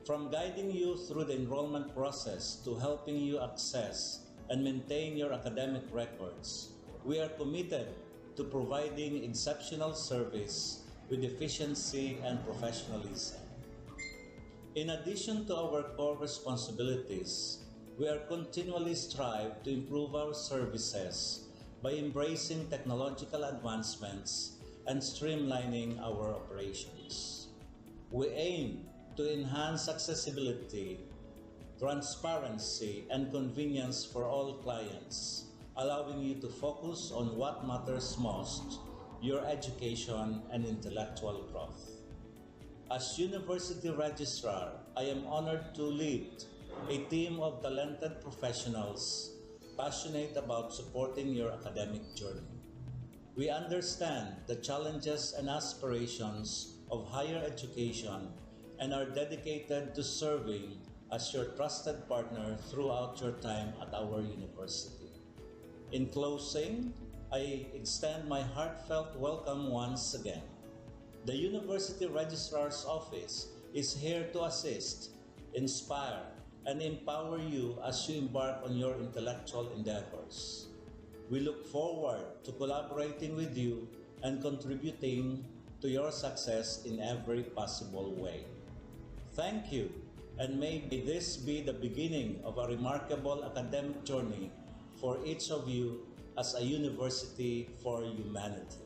Speaker 8: From guiding you through the enrollment process to helping you access and maintain your academic records, we are committed to providing exceptional service with efficiency and professionalism. In addition to our core responsibilities, we are continually strive to improve our services by embracing technological advancements and streamlining our operations. We aim to enhance accessibility, transparency, and convenience for all clients, allowing you to focus on what matters most, your education and intellectual growth. As University Registrar, I am honored to lead a team of talented professionals passionate about supporting your academic journey. We understand the challenges and aspirations of higher education and are dedicated to serving as your trusted partner throughout your time at our university. In closing, I extend my heartfelt welcome once again. The University Registrar's Office is here to assist, inspire, and empower you as you embark on your intellectual endeavors. We look forward to collaborating with you and contributing to your success in every possible way. Thank you, and may this be the beginning of a remarkable academic journey for each of you as a university for humanity.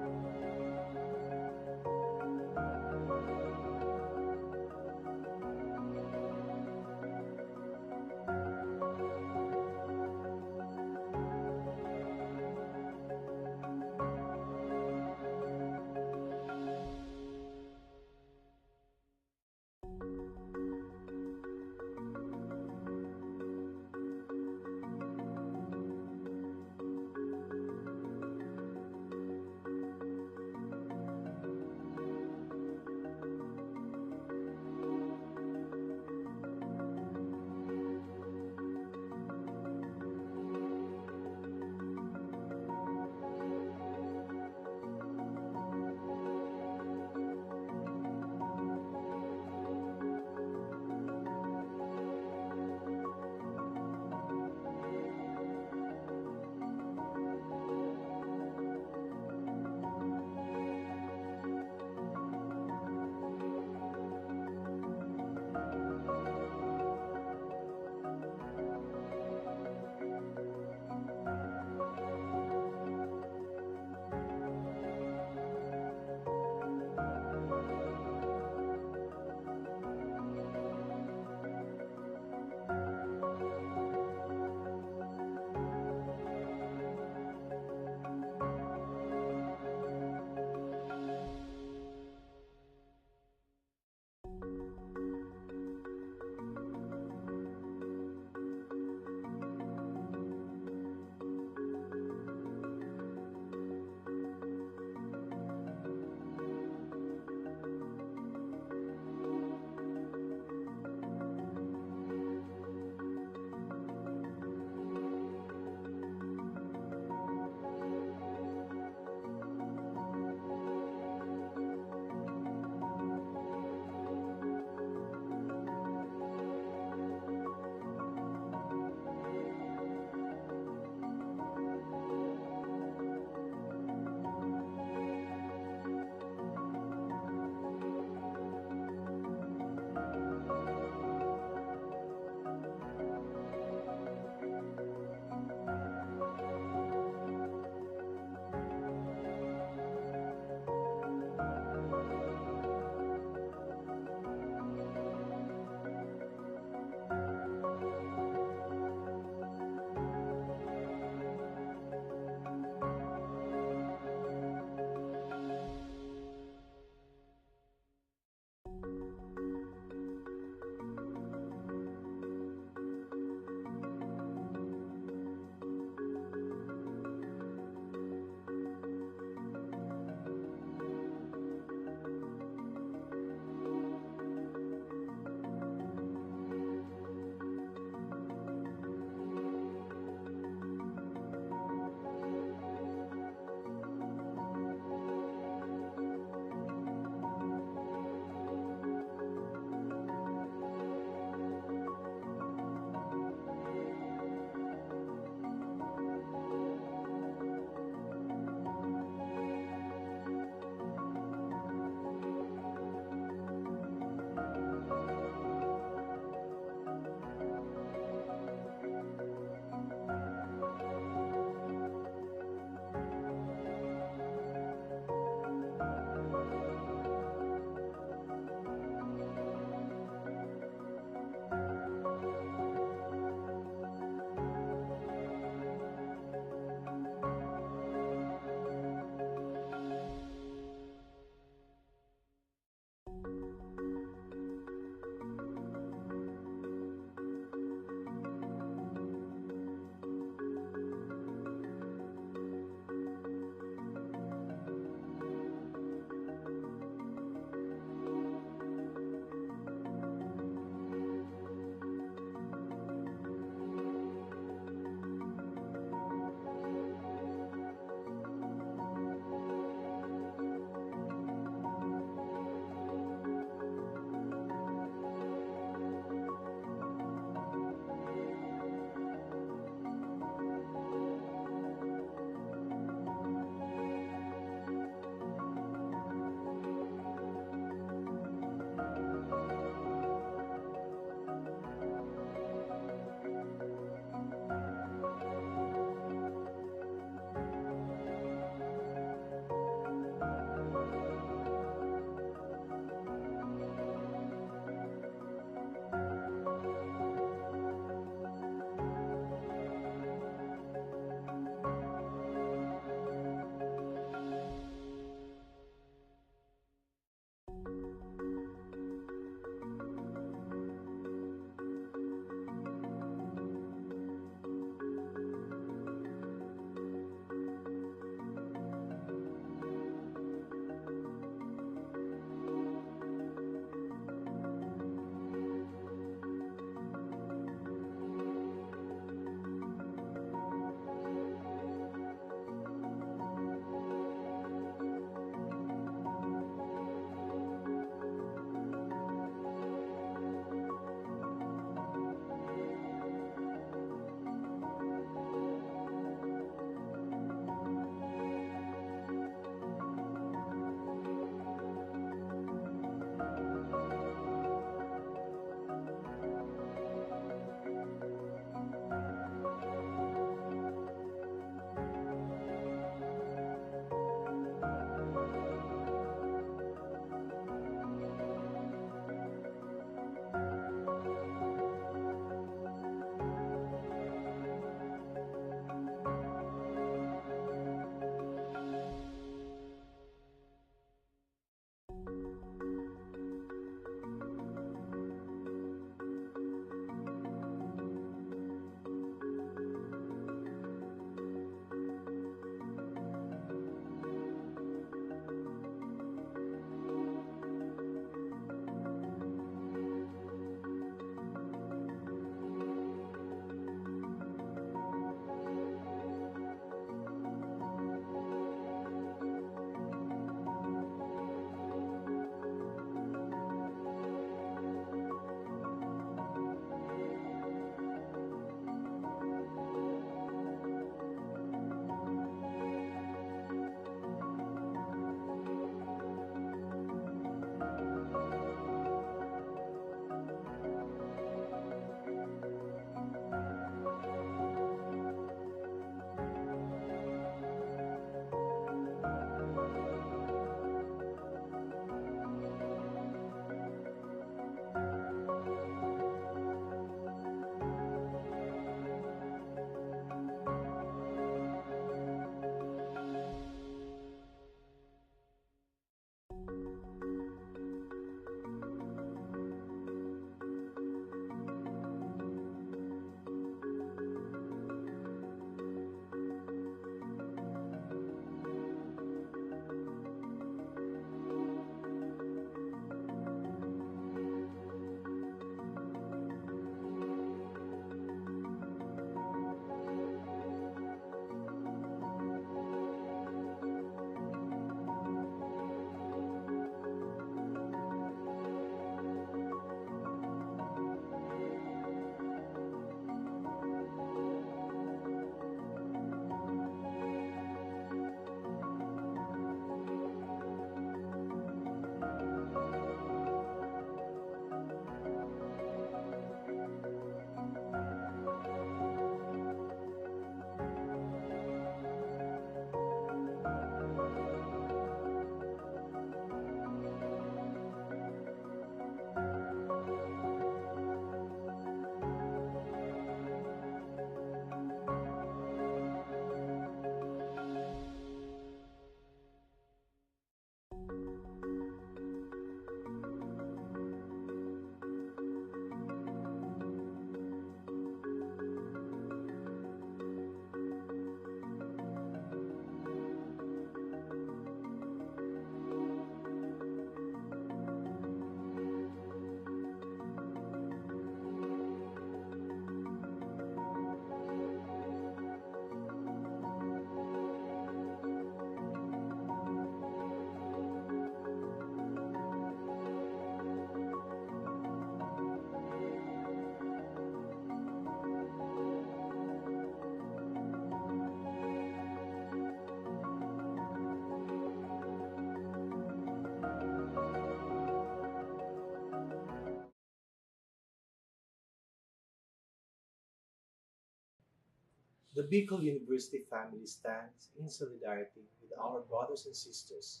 Speaker 1: The Bicol University family stands in solidarity with our brothers and sisters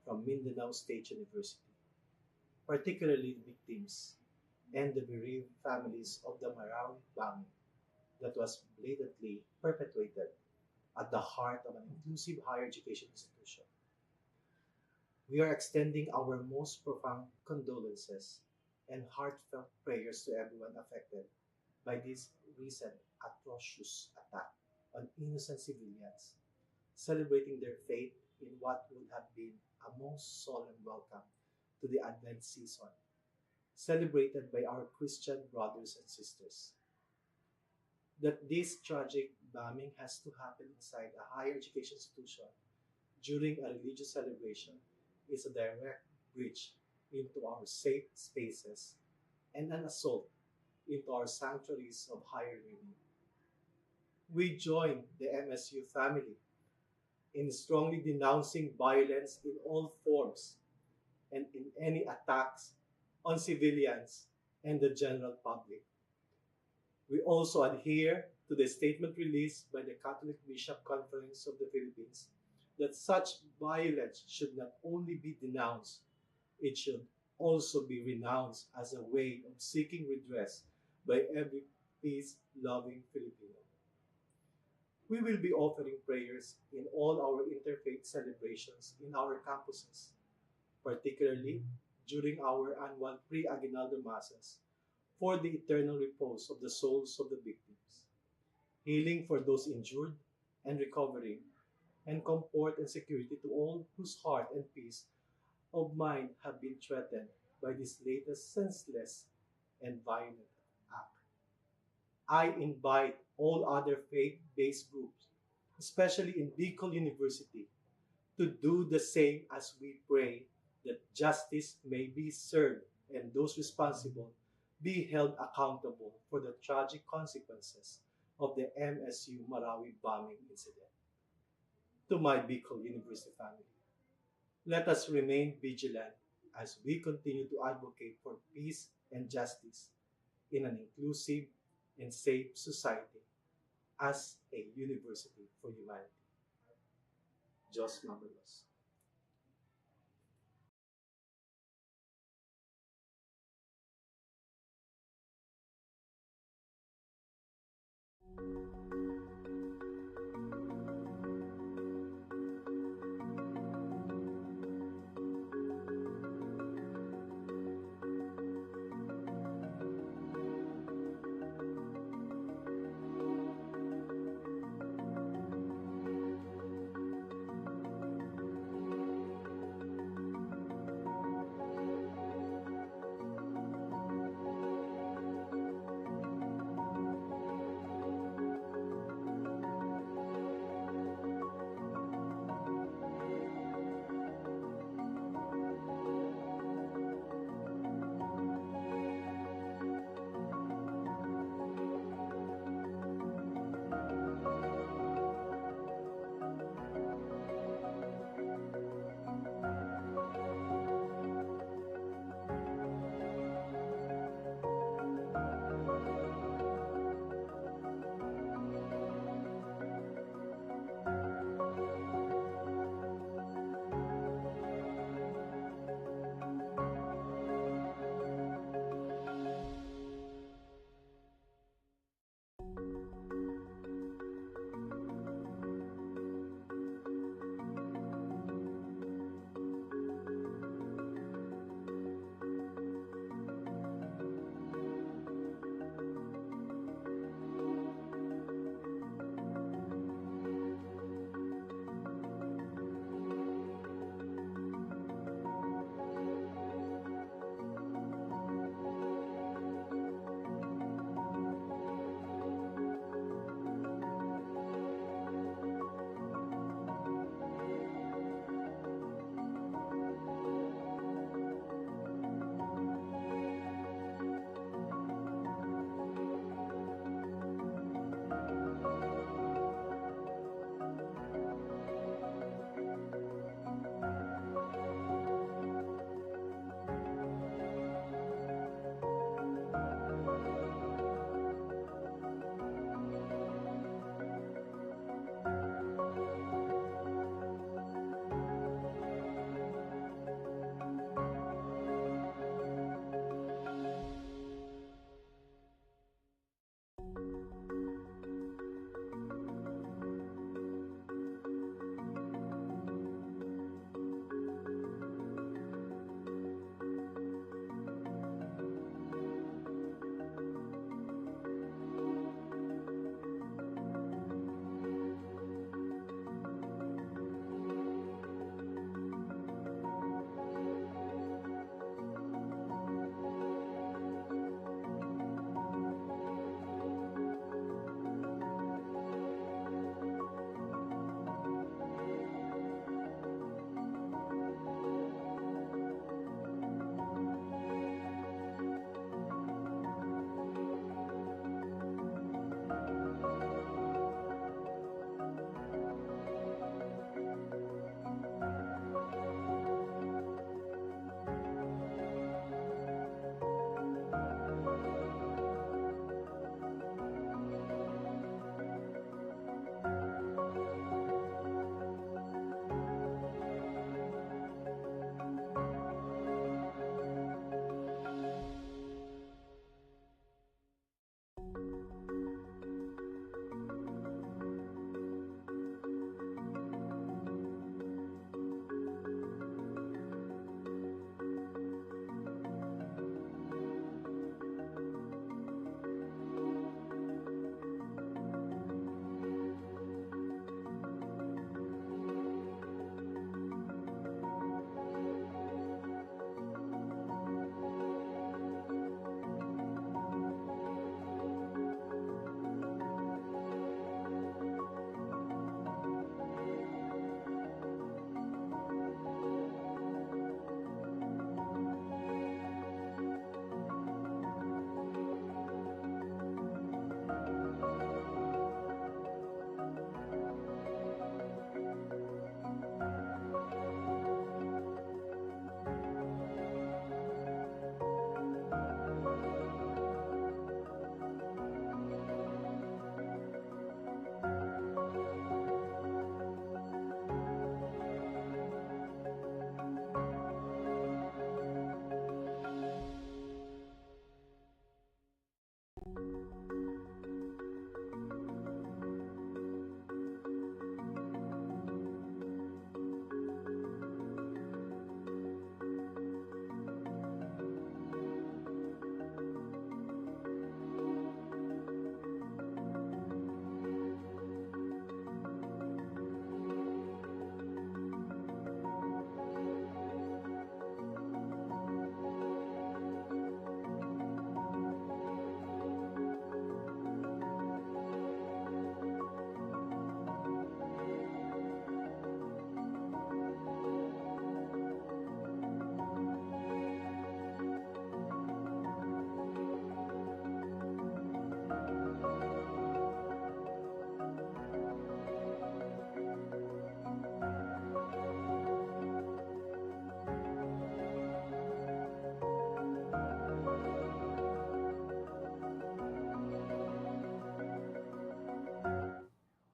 Speaker 1: from Mindanao State University, particularly the victims and the bereaved families of the Marawi bombing that was blatantly perpetrated at the heart of an inclusive higher education institution. We are extending our most profound condolences and heartfelt prayers to everyone affected by this recent atrocious attack on innocent civilians, celebrating their faith in what would have been a most solemn welcome to the Advent season, celebrated by our Christian brothers and sisters. That this tragic bombing has to happen inside a higher education institution during a religious celebration is a direct breach into our safe spaces and an assault into our sanctuaries of higher learning. We join the MSU family in strongly denouncing violence in all forms and in any attacks on civilians and the general public. We also adhere to the statement released by the Catholic Bishop Conference of the Philippines that such violence should not only be denounced, it should also be renounced as a way of seeking redress by every peace-loving Filipino. We will be offering prayers in all our interfaith celebrations in our campuses, particularly during our annual pre-aguinaldo masses for the eternal repose of the souls of the victims, healing for those injured and recovering, and comfort and security to all whose heart and peace of mind have been threatened by this latest senseless and violent act. I invite all other faith-based groups, especially in Bicol University, to do the same as we pray that justice may be served and those responsible be held accountable for the tragic consequences of the MSU Marawi bombing incident. To my Bicol University family, let us remain vigilant as we continue to advocate for peace and justice in an inclusive and safe society as a university for humanity. Jos Mabalos.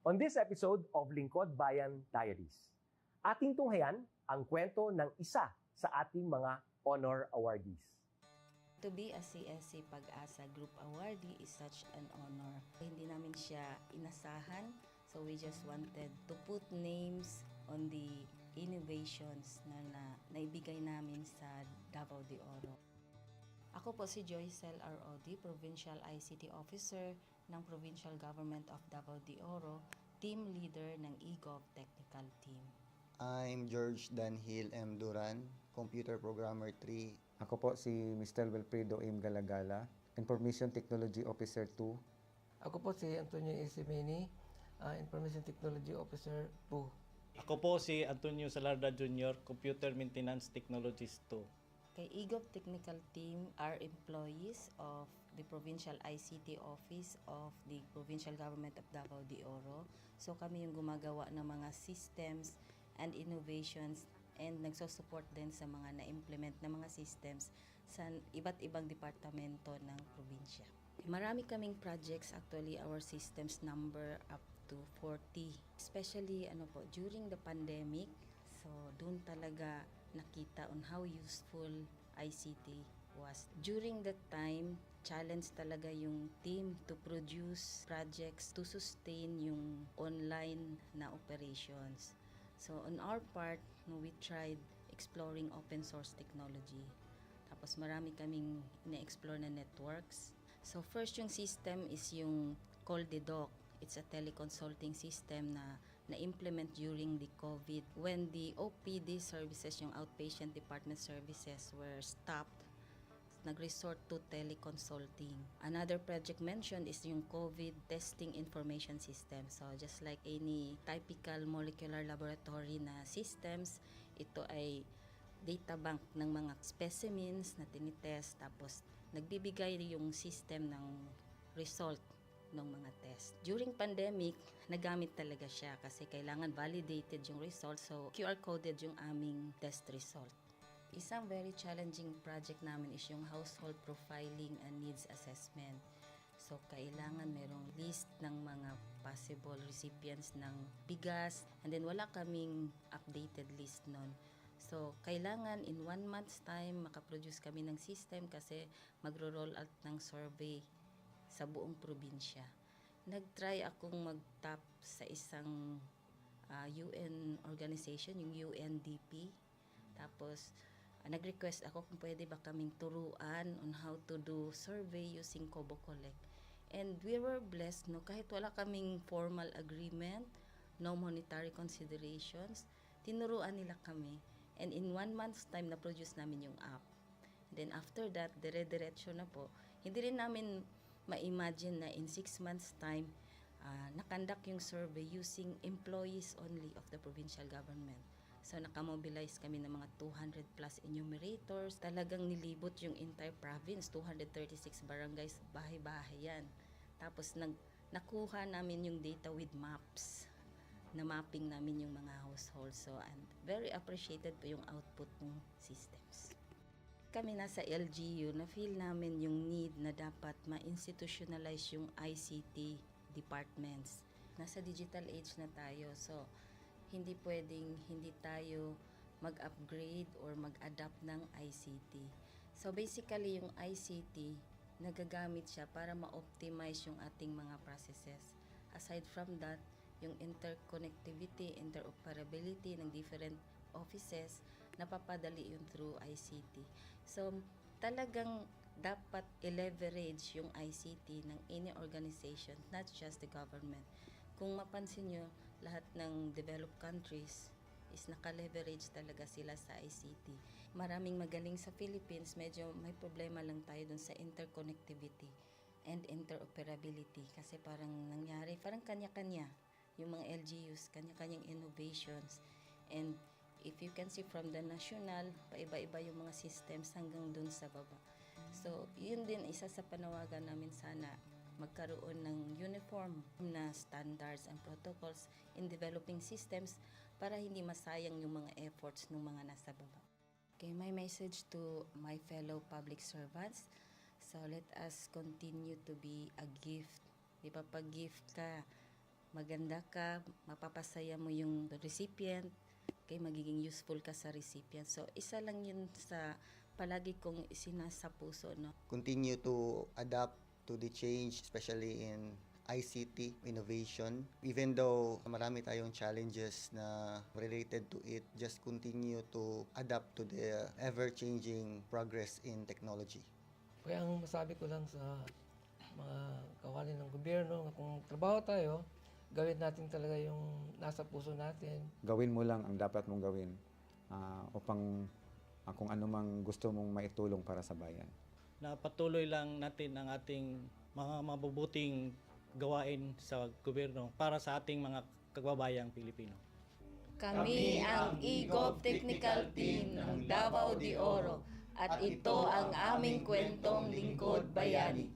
Speaker 2: On this episode of Lingkod Bayan Diaries, ating tunghayan ang kwento ng isa sa ating mga honor awardees.
Speaker 3: To be a CSC Pag-asa Group Awardee is such an honor. Hindi namin siya inasahan, so we just wanted to put names on the innovations na naibigay namin sa Davao de Oro. Ako po si Joycel R. Odi, Provincial ICT Officer ng Provincial Government of Davao de Oro, Team Leader ng eGov Technical Team.
Speaker 4: I'm George Danhil M. Duran, Computer Programmer 3.
Speaker 5: Ako po si Mr. Wilfredo M. Galagala, Information Technology Officer 2.
Speaker 6: Ako po si Antonio Isimini, Information Technology Officer 2.
Speaker 7: Ako po si Antonio Salarda Jr., Computer Maintenance Technologist 2.
Speaker 3: Kay eGov Technical Team are employees of the Provincial ICT Office of the Provincial Government of Davao de Oro. So kami yung gumagawa ng mga systems and innovations and nagsusupport din sa mga na-implement na mga systems sa iba't ibang departamento ng probinsya. Marami kaming projects, actually our systems number up to 40. Especially during the pandemic, so doon talaga nakita on how useful ICT was. During that time, challenge talaga yung team to produce projects to sustain yung online na operations. So on our part, we tried exploring open source technology. Tapos marami kaming ina-explore na networks. So first yung system is yung CallDedoc. It's a teleconsulting system na na-implement during the COVID when the OPD services, yung outpatient department services were stopped. Nag-resort to teleconsulting. Another project mentioned is yung COVID testing information system. So just like any typical molecular laboratory na systems, ito ay data bank ng mga specimens na tinitest, tapos nagbibigay yung system ng result ng mga test. During pandemic, nagamit talaga siya kasi kailangan validated yung result, so QR coded yung aming test result. Isang very challenging project namin is yung household profiling and needs assessment. So kailangan merong list ng mga possible recipients ng bigas, and then wala kaming updated list nun. So kailangan in 1 month's time makaproduce kami ng system kasi magro-roll out ng survey sa buong probinsya. Nag-try akong mag-tap sa isang UN organization, yung UNDP. Tapos nag-request ako kung pwede ba kaming turuan on how to do survey using Kobo Collect. And we were blessed, kahit wala kaming formal agreement, no monetary considerations, tinuruan nila kami. And in 1 month's time, na-produce namin yung app. And then after that, dire-diretso na po. Hindi rin namin ma-imagine na in 6 months' time, nakandak yung survey using employees only of the provincial government. So nakamobilize kami ng mga 200 plus enumerators. Talagang nilibot yung entire province, 236 barangays, bahay-bahay yan. Tapos nakuha namin yung data with maps. Na mapping namin yung mga households. So and very appreciated po yung output ng systems. Kami nasa LGU, na-feel namin yung need na dapat ma-institutionalize yung ICT departments. Nasa digital age na tayo, so hindi pwedeng hindi tayo mag-upgrade or mag-adapt ng ICT. So basically yung ICT, nagagamit siya para ma-optimize yung ating mga processes. Aside from that, yung interconnectivity, interoperability ng different offices, napapadali yun through ICT. So, talagang dapat i-leverage yung ICT ng any organization, not just the government. Kung mapansin nyo, lahat ng developed countries is naka-leverage talaga sila sa ICT. Maraming magaling sa Philippines, medyo may problema lang tayo dun sa interconnectivity and interoperability kasi parang nangyari, parang kanya-kanya. Yung mga LGUs, kanya-kanyang innovations. And if you can see from the national, paiba-iba yung mga systems hanggang dun sa baba. So, yun din isa sa panawagan namin sana magkaroon ng uniform na standards and protocols in developing systems para hindi masayang yung mga efforts ng mga nasa baba. Okay, my message to my fellow public servants, so let us continue to be a gift. Di ba, pag gift ka, maganda ka, mapapasaya mo yung recipient, kay magiging useful ka sa recipient. So, isa lang yun sa palagi kong isinasa puso, no?
Speaker 4: Continue to adapt to the change, especially in ICT innovation. Even though marami tayong challenges na related to it, just continue to adapt to the ever-changing progress in technology.
Speaker 6: Kaya ang masabi ko lang sa mga kawani ng gobyerno, kung trabaho tayo, gawin natin talaga yung nasa puso natin.
Speaker 5: Gawin mo lang ang dapat mong gawin upang kung ano mang gusto mong maitulong para sa bayan.
Speaker 7: Na patuloy lang natin ang ating mga mabubuting gawain sa gobyerno para sa ating mga kababayang Pilipino.
Speaker 3: Kami ang EGOV Technical Team ng Davao de Oro at ito ang aming kwentong Lingkod Bayani.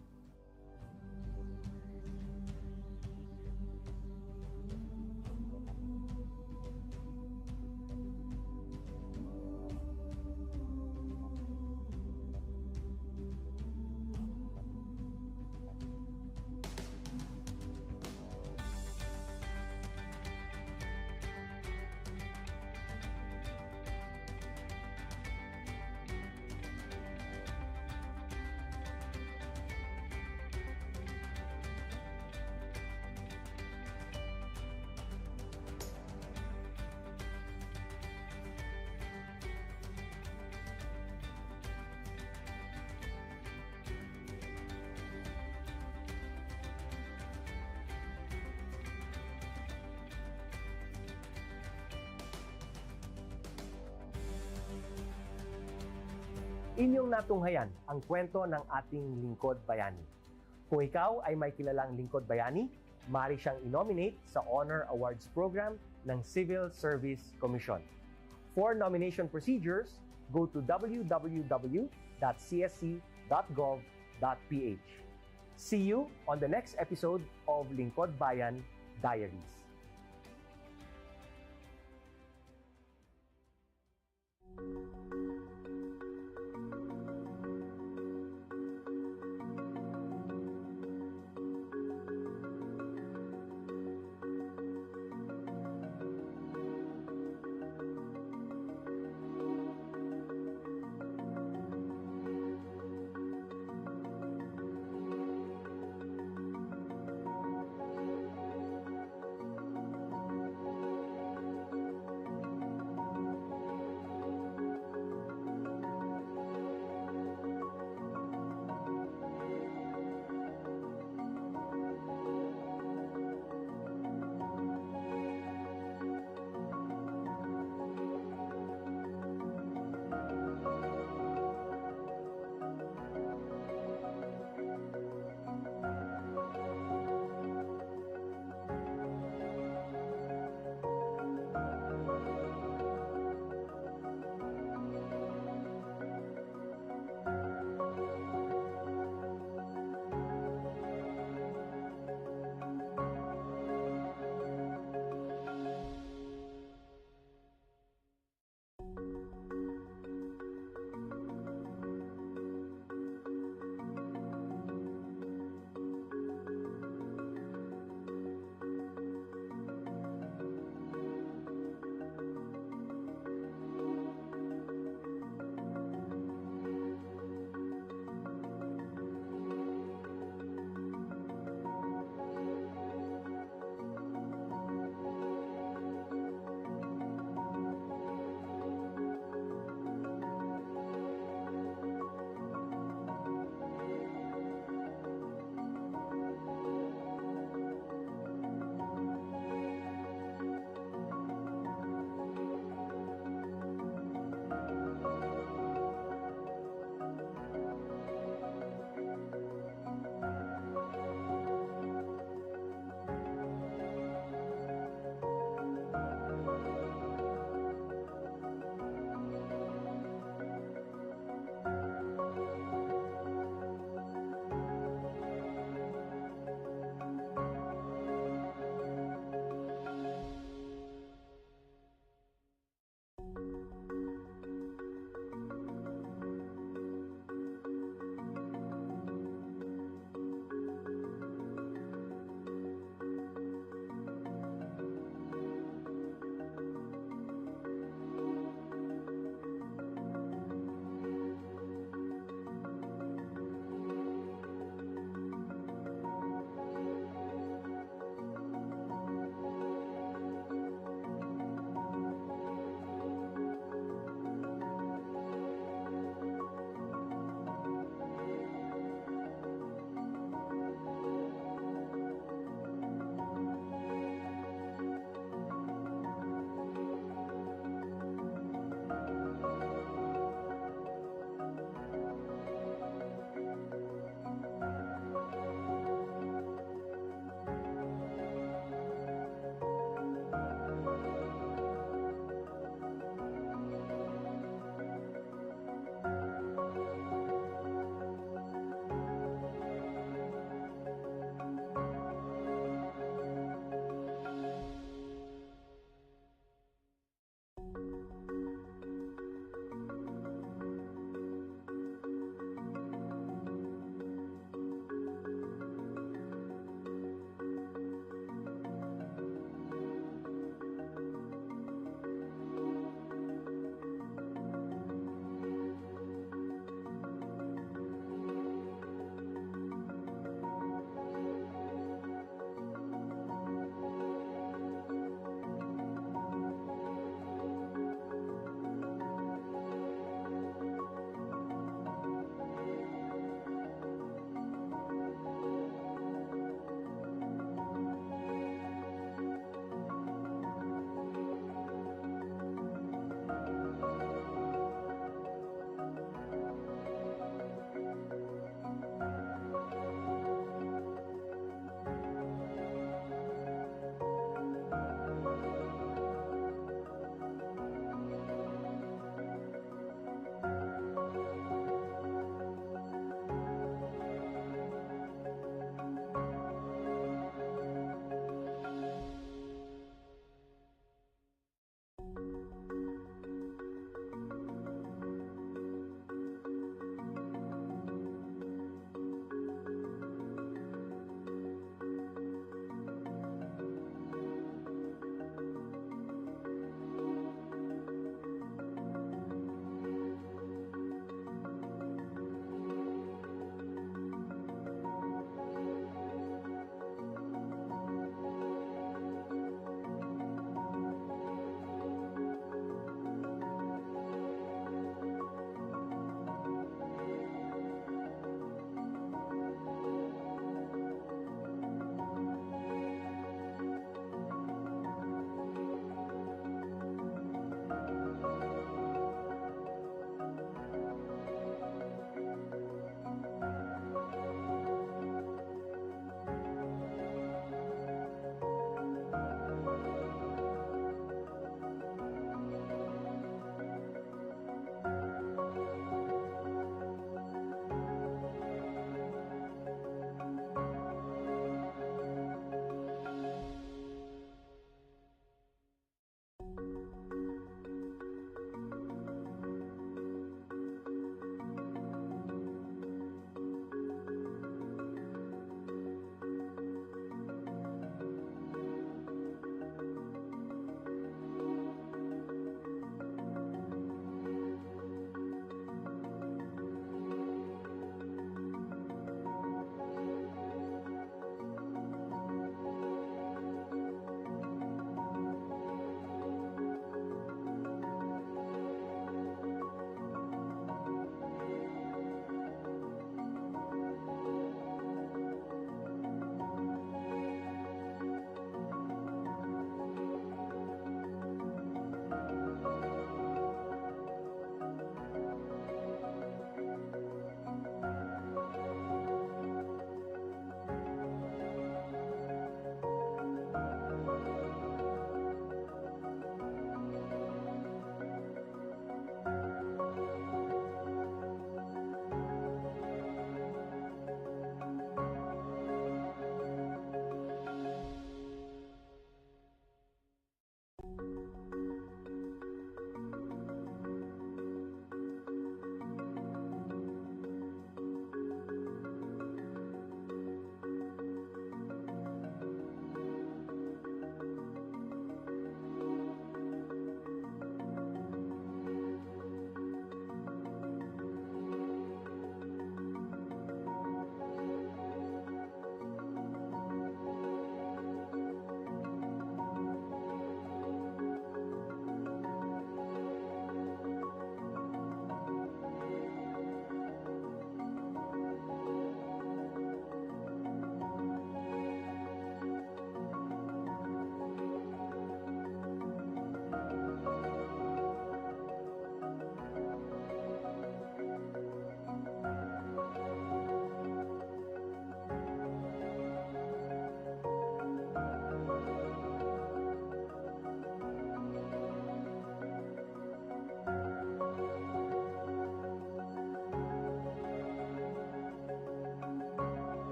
Speaker 2: Inyong natunghayan ang kwento ng ating lingkod bayani. Kung ikaw ay may kilalang lingkod bayani, maaari siyang i-nominate sa Honor Awards Program ng Civil Service Commission. For nomination procedures, go to www.csc.gov.ph. See you on the next episode of Lingkod Bayan Diaries.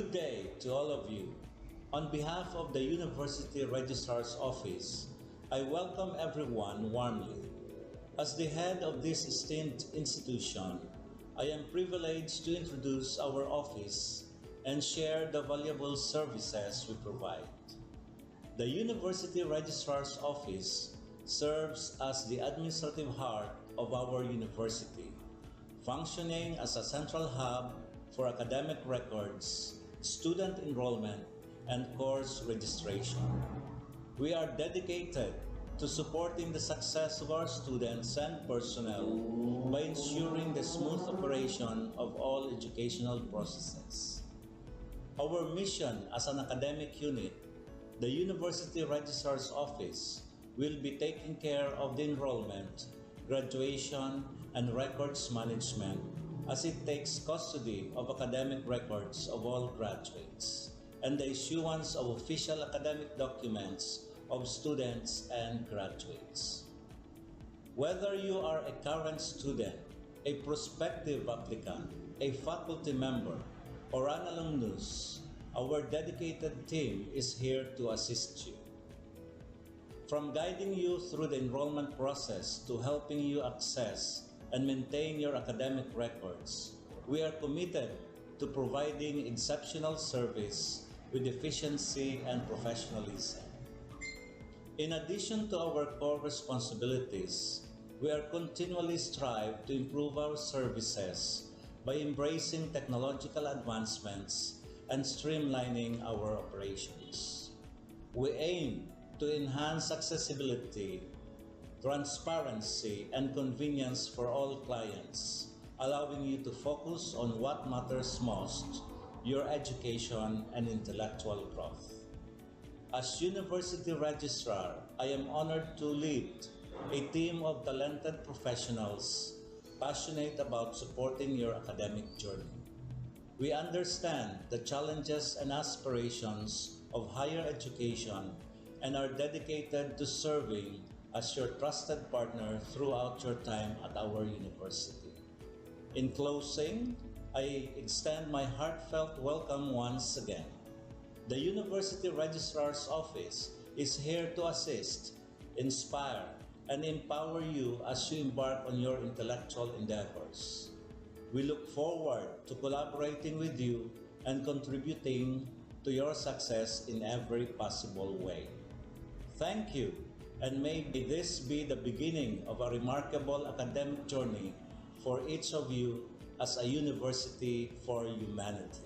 Speaker 8: Good day to all of you. On behalf of the University Registrar's Office, I welcome everyone warmly. As the head of this esteemed institution, I am privileged to introduce our office and share the valuable services we provide. The University Registrar's Office serves as the administrative heart of our university, functioning as a central hub for academic records, student enrollment, and course registration. We are dedicated to supporting the success of our students and personnel by ensuring the smooth operation of all educational processes. Our mission as an academic unit, the University Registrar's Office, will be taking care of the enrollment, graduation, and records management as it takes custody of academic records of all graduates and the issuance of official academic documents of students and graduates. Whether you are a current student, a prospective applicant, a faculty member, or an alumnus, our dedicated team is here to assist you. From guiding you through the enrollment process to helping you access and maintain your academic records, we are committed to providing exceptional service with efficiency and professionalism. In addition to our core responsibilities, we are continually strive to improve our services by embracing technological advancements and streamlining our operations. We aim to enhance accessibility, transparency, and convenience for all clients, allowing you to focus on what matters most, your education and intellectual growth. As University Registrar, I am honored to lead a team of talented professionals passionate about supporting your academic journey. We understand the challenges and aspirations of higher education and are dedicated to serving as your trusted partner throughout your time at our university. In closing, I extend my heartfelt welcome once again. The University Registrar's Office is here to assist, inspire, and empower you as you embark on your intellectual endeavors. We look forward to collaborating with you and contributing to your success in every possible way. Thank you, and may this be the beginning of a remarkable academic journey for each of you as a university for humanity.